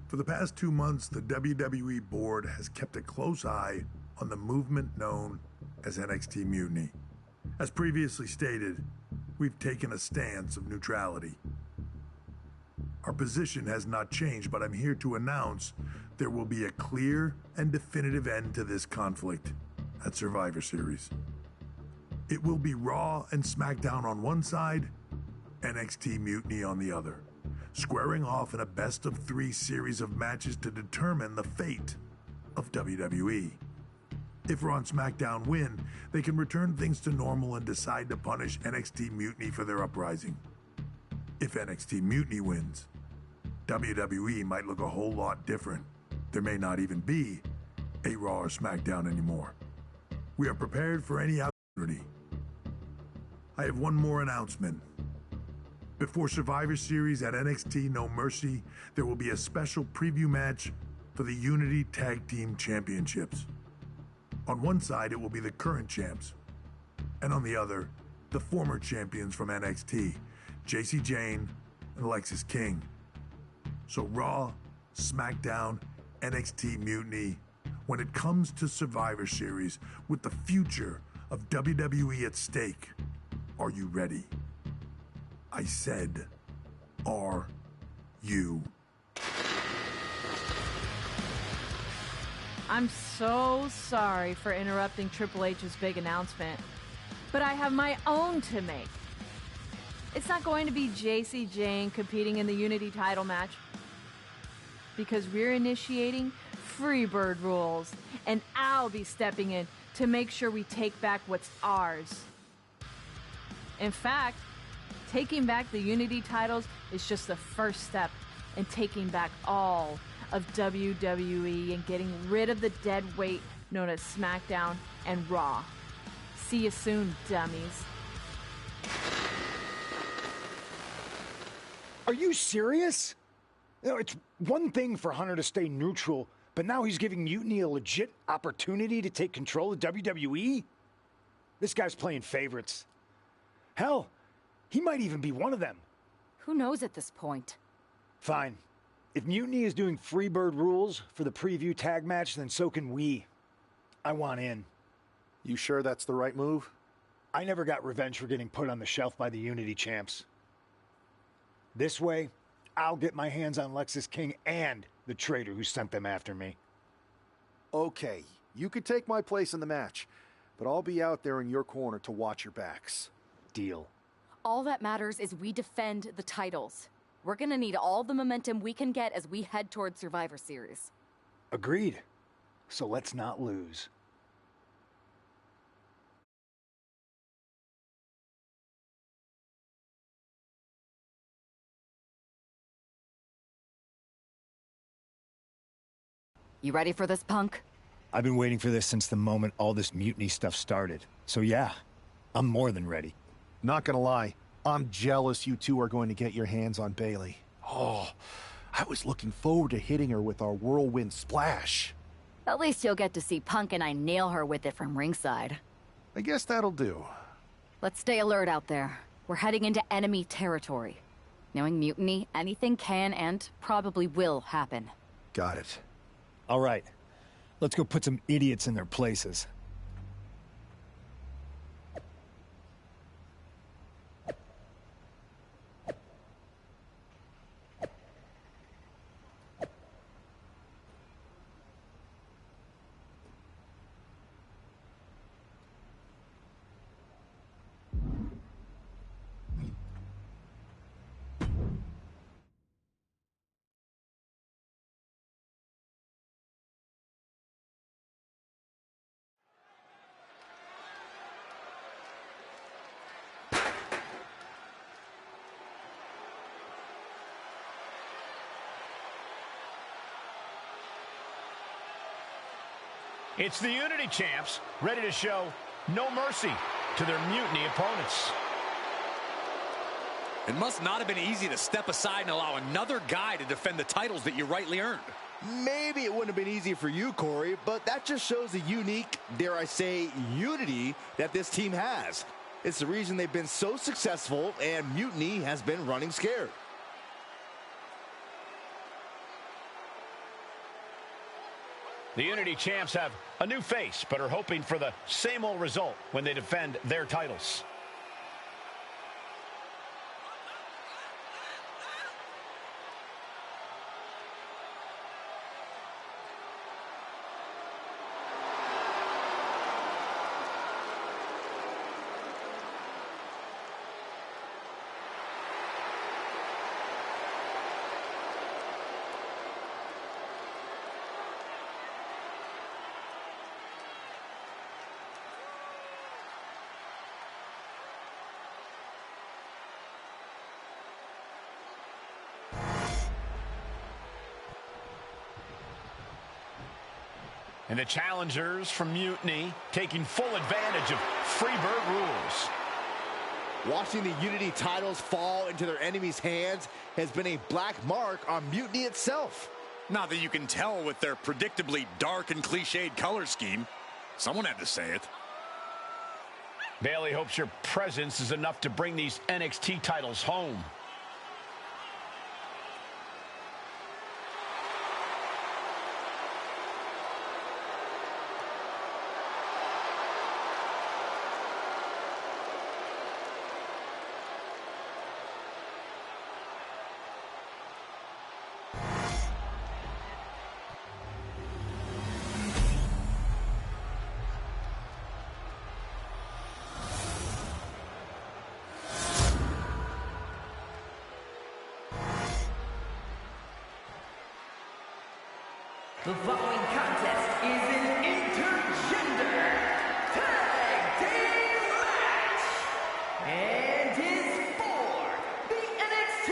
For the past 2 months, the WWE board has kept a close eye on the movement known as NXT Mutiny. As previously stated, we've taken a stance of neutrality. Our position has not changed, but I'm here to announce there will be a clear and definitive end to this conflict at Survivor Series. It will be Raw and SmackDown on one side, NXT Mutiny on the other, squaring off in a best-of-3 series of matches to determine the fate of WWE. If Raw and SmackDown win, they can return things to normal and decide to punish NXT Mutiny for their uprising. If NXT Mutiny wins, WWE might look a whole lot different. There may not even be a Raw or SmackDown anymore. We are prepared for any opportunity. I have one more announcement. Before Survivor Series at NXT No Mercy, there will be a special preview match for the Unity Tag Team Championships. On one side, it will be the current champs, and on the other, the former champions from NXT, JC Jane and Alexis King. So Raw, SmackDown, NXT Mutiny, when it comes to Survivor Series, with the future of WWE at stake, are you ready? I said, are you? I'm so sorry for interrupting Triple H's big announcement, but I have my own to make. It's not going to be JC Jane competing in the Unity title match, because we're initiating Freebird rules, and I'll be stepping in to make sure we take back what's ours. In fact, taking back the Unity titles is just the first step in taking back all of WWE and getting rid of the dead weight known as SmackDown and Raw. See you soon, dummies. Are you serious? You know, it's one thing for Hunter to stay neutral, but now he's giving Mutiny a legit opportunity to take control of WWE? This guy's playing favorites. Hell, he might even be one of them. Who knows at this point? Fine. If Mutiny is doing Freebird rules for the preview tag match, then so can we. I want in. You sure that's the right move? I never got revenge for getting put on the shelf by the Unity champs. This way, I'll get my hands on Lexus King and the traitor who sent them after me. Okay, you could take my place in the match, but I'll be out there in your corner to watch your backs. Deal. All that matters is we defend the titles. We're gonna need all the momentum we can get as we head toward Survivor Series. Agreed. So let's not lose. You ready for this, Punk? I've been waiting for this since the moment all this mutiny stuff started. So yeah, I'm more than ready. Not gonna lie, I'm jealous you two are going to get your hands on Bailey. Oh, I was looking forward to hitting her with our whirlwind splash. At least you'll get to see Punk and I nail her with it from ringside. I guess that'll do. Let's stay alert out there. We're heading into enemy territory. Knowing mutiny, anything can and probably will happen. Got it. All right, let's go put some idiots in their places. It's the Unity champs, ready to show no mercy to their mutiny opponents. It must not have been easy to step aside and allow another guy to defend the titles that you rightly earned. Maybe it wouldn't have been easy for you, Corey, but that just shows the unique, dare I say, unity that this team has. It's the reason they've been so successful, and Mutiny has been running scared. The Unity champs have a new face, but are hoping for the same old result when they defend their titles. And the challengers from Mutiny taking full advantage of Freebird rules. Watching the Unity titles fall into their enemies' hands has been a black mark on Mutiny itself. Not that you can tell with their predictably dark and cliched color scheme. Someone had to say it. Bailey hopes your presence is enough to bring these NXT titles home. The following contest is an intergender tag team match and is for the NXT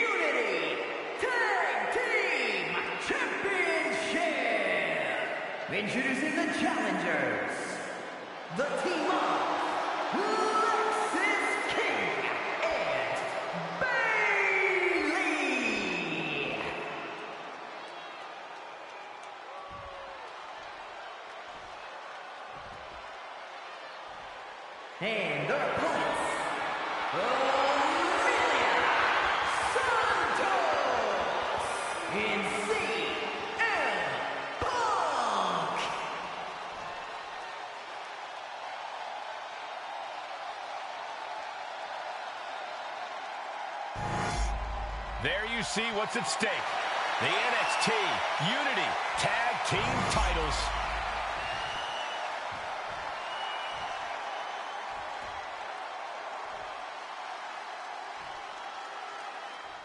Unity Tag Team Championship. Introducing the challengers, the team of Lexus King and Bailey. And their opponents, Amelia Santos in CM Punk. There you see what's at stake. The NXT Unity Tag Team titles.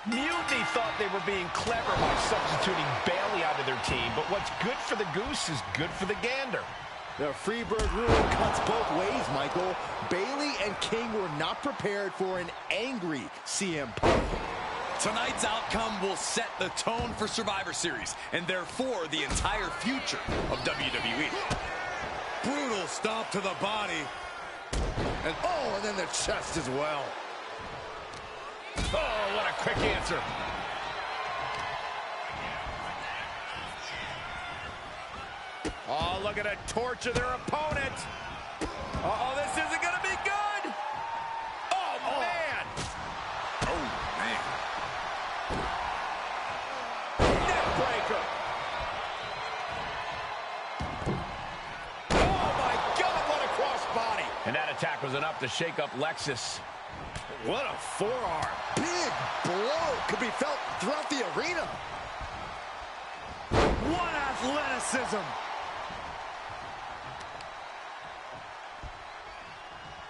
Mutiny thought they were being clever by substituting Bayley out of their team, but what's good for the goose is good for the gander. The Freebird rule cuts both ways, Michael. Bayley and King were not prepared for an angry CM Punk. Tonight's outcome will set the tone for Survivor Series, and therefore the entire future of WWE. Brutal stomp to the body. And then the chest as well. Oh, what a quick answer. Oh, look at a torture their opponent. Uh-oh, this isn't going to be good. Oh, man. Oh, man. Neck breaker. Oh, my God, what a crossbody. And that attack was enough to shake up Lexus. What a forearm. Big blow could be felt throughout the arena. What athleticism.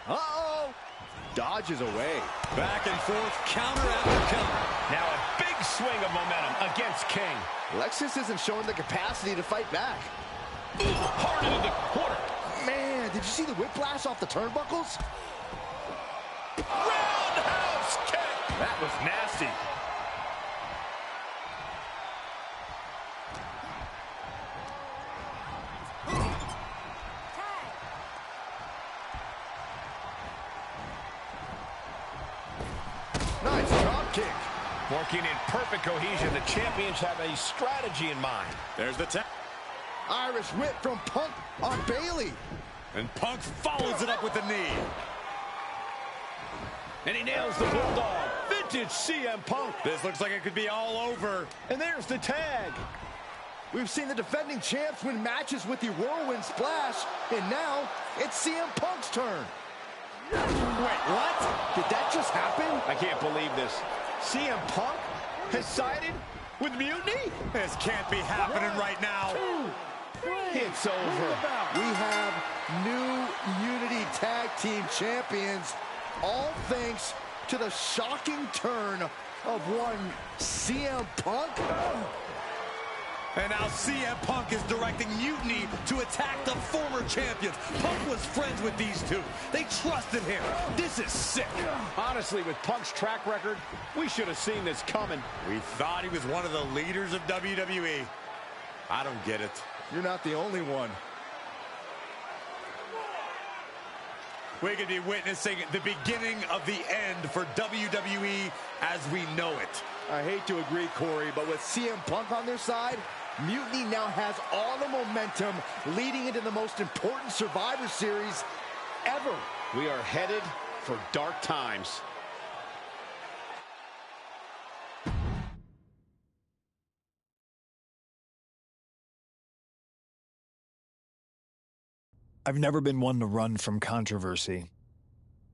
Uh-oh. Dodges away. Back and forth, counter after counter. Now a big swing of momentum against King. Lexus isn't showing the capacity to fight back. Hard into the corner. Man, did you see the whiplash off the turnbuckles? Roundhouse kick. That was nasty. Nice drop kick. Working in perfect cohesion, the champions have a strategy in mind. There's the tap. Irish whip from Punk on Bayley. And Punk follows it up with the knee. And he nails the Bulldog. Vintage CM Punk. This looks like it could be all over. And there's the tag. We've seen the defending champs win matches with the Whirlwind Splash, and now it's CM Punk's turn. Wait, what? Did that just happen? I can't believe this. CM Punk has sided with Mutiny? This can't be happening right now. It's over. We have new Unity Tag Team Champions, all thanks to the shocking turn of one CM Punk. And now CM Punk is directing Mutiny to attack the former champions. Punk was friends with these two. They trusted him. This is sick. Honestly, with Punk's track record, we should have seen this coming. We thought he was one of the leaders of WWE. I don't get it. You're not the only one. We could be witnessing the beginning of the end for WWE as we know it. I hate to agree, Corey, but with CM Punk on their side, Mutiny now has all the momentum leading into the most important Survivor Series ever. We are headed for dark times. I've never been one to run from controversy.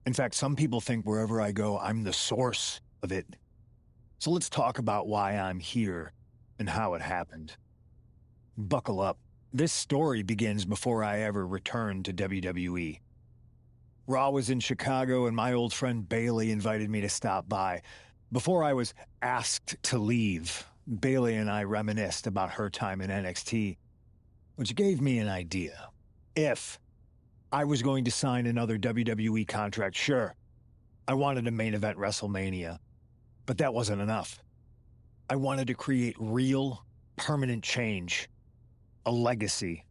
In fact, some people think wherever I go, I'm the source of it. So let's talk about why I'm here and how it happened. Buckle up. This story begins before I ever returned to WWE. Raw was in Chicago and my old friend Bayley invited me to stop by. Before I was asked to leave, Bayley and I reminisced about her time in NXT, which gave me an idea. If I was going to sign another WWE contract, sure, I wanted to main event WrestleMania, but that wasn't enough. I wanted to create real, permanent change, a legacy.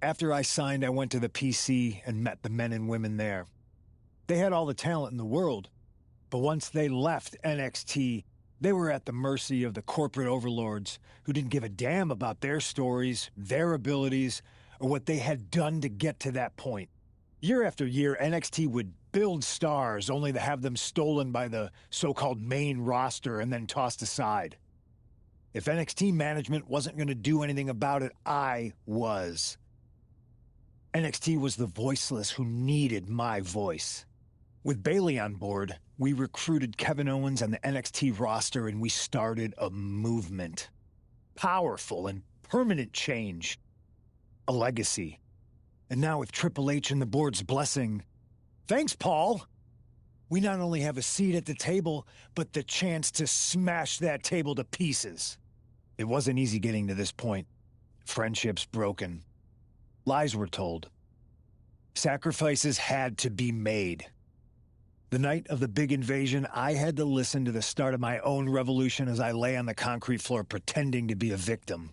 After I signed, I went to the PC and met the men and women there. They had all the talent in the world, but once they left NXT, they were at the mercy of the corporate overlords who didn't give a damn about their stories, their abilities, or what they had done to get to that point. Year after year, NXT would build stars only to have them stolen by the so-called main roster and then tossed aside. If NXT management wasn't going to do anything about it, I was. NXT was the voiceless who needed my voice. With Bayley on board, we recruited Kevin Owens and the NXT roster, and we started a movement. Powerful and permanent change. A legacy. And now with Triple H and the board's blessing, thanks, Paul! We not only have a seat at the table, but the chance to smash that table to pieces. It wasn't easy getting to this point. Friendships broken. Lies were told. Sacrifices had to be made. The night of the big invasion, I had to listen to the start of my own revolution as I lay on the concrete floor pretending to be a victim.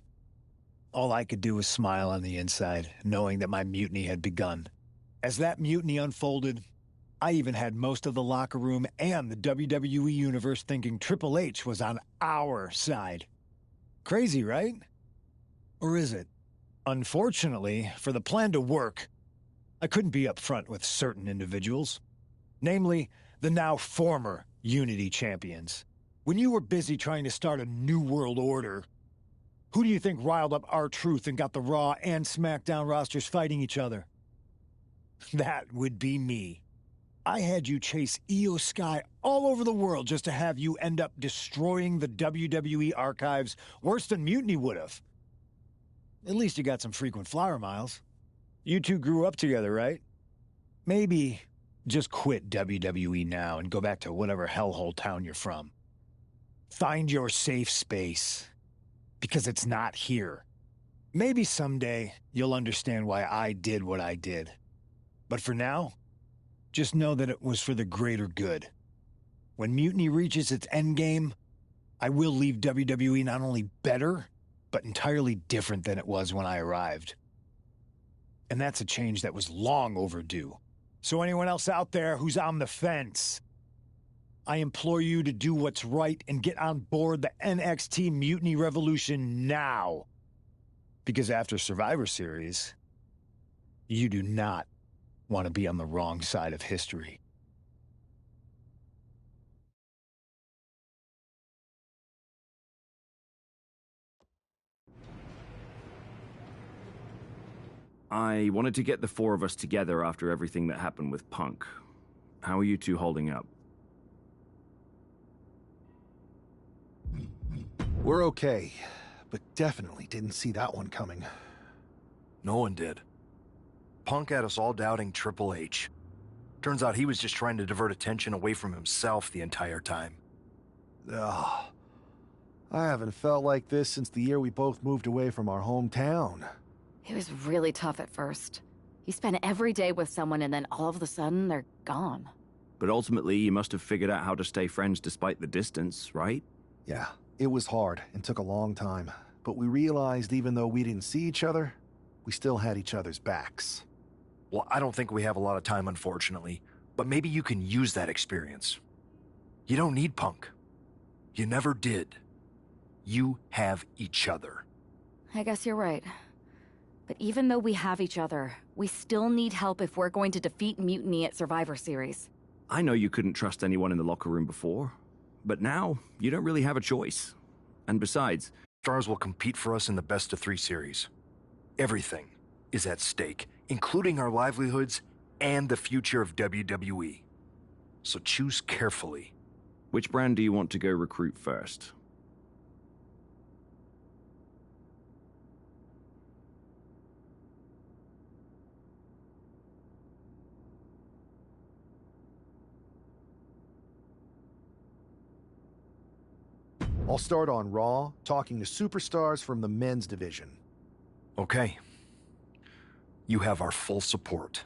All I could do was smile on the inside, knowing that my mutiny had begun. As that mutiny unfolded, I even had most of the locker room and the WWE Universe thinking Triple H was on our side. Crazy, right? Or is it? Unfortunately, for the plan to work, I couldn't be upfront with certain individuals. Namely, the now former Unity champions. When you were busy trying to start a new world order, who do you think riled up R-Truth and got the Raw and SmackDown rosters fighting each other? That would be me. I had you chase Io Sky all over the world just to have you end up destroying the WWE archives worse than Mutiny would have. At least you got some frequent flyer miles. You two grew up together, right? Maybe just quit WWE now and go back to whatever hellhole town you're from. Find your safe space. Because it's not here. Maybe someday you'll understand why I did what I did. But for now, just know that it was for the greater good. When Mutiny reaches its endgame, I will leave WWE not only better, but entirely different than it was when I arrived. And that's a change that was long overdue. So anyone else out there who's on the fence, I implore you to do what's right and get on board the NXT Mutiny Revolution now. Because after Survivor Series, you do not want to be on the wrong side of history. I wanted to get the four of us together after everything that happened with Punk. How are you two holding up? We're okay, but definitely didn't see that one coming. No one did. Punk had us all doubting Triple H. Turns out he was just trying to divert attention away from himself the entire time. Ugh. I haven't felt like this since the year we both moved away from our hometown. It was really tough at first. You spend every day with someone and then all of a sudden they're gone. But ultimately, you must have figured out how to stay friends despite the distance, right? Yeah, it was hard and took a long time. But we realized even though we didn't see each other, we still had each other's backs. Well, I don't think we have a lot of time, unfortunately. But maybe you can use that experience. You don't need Punk. You never did. You have each other. I guess you're right. But even though we have each other, we still need help if we're going to defeat Mutiny at Survivor Series. I know you couldn't trust anyone in the locker room before, but now you don't really have a choice. And besides, Stars will compete for us in the best-of-3 series. Everything is at stake, including our livelihoods and the future of WWE. So choose carefully. Which brand do you want to go recruit first? I'll start on Raw, talking to superstars from the men's division. Okay. You have our full support.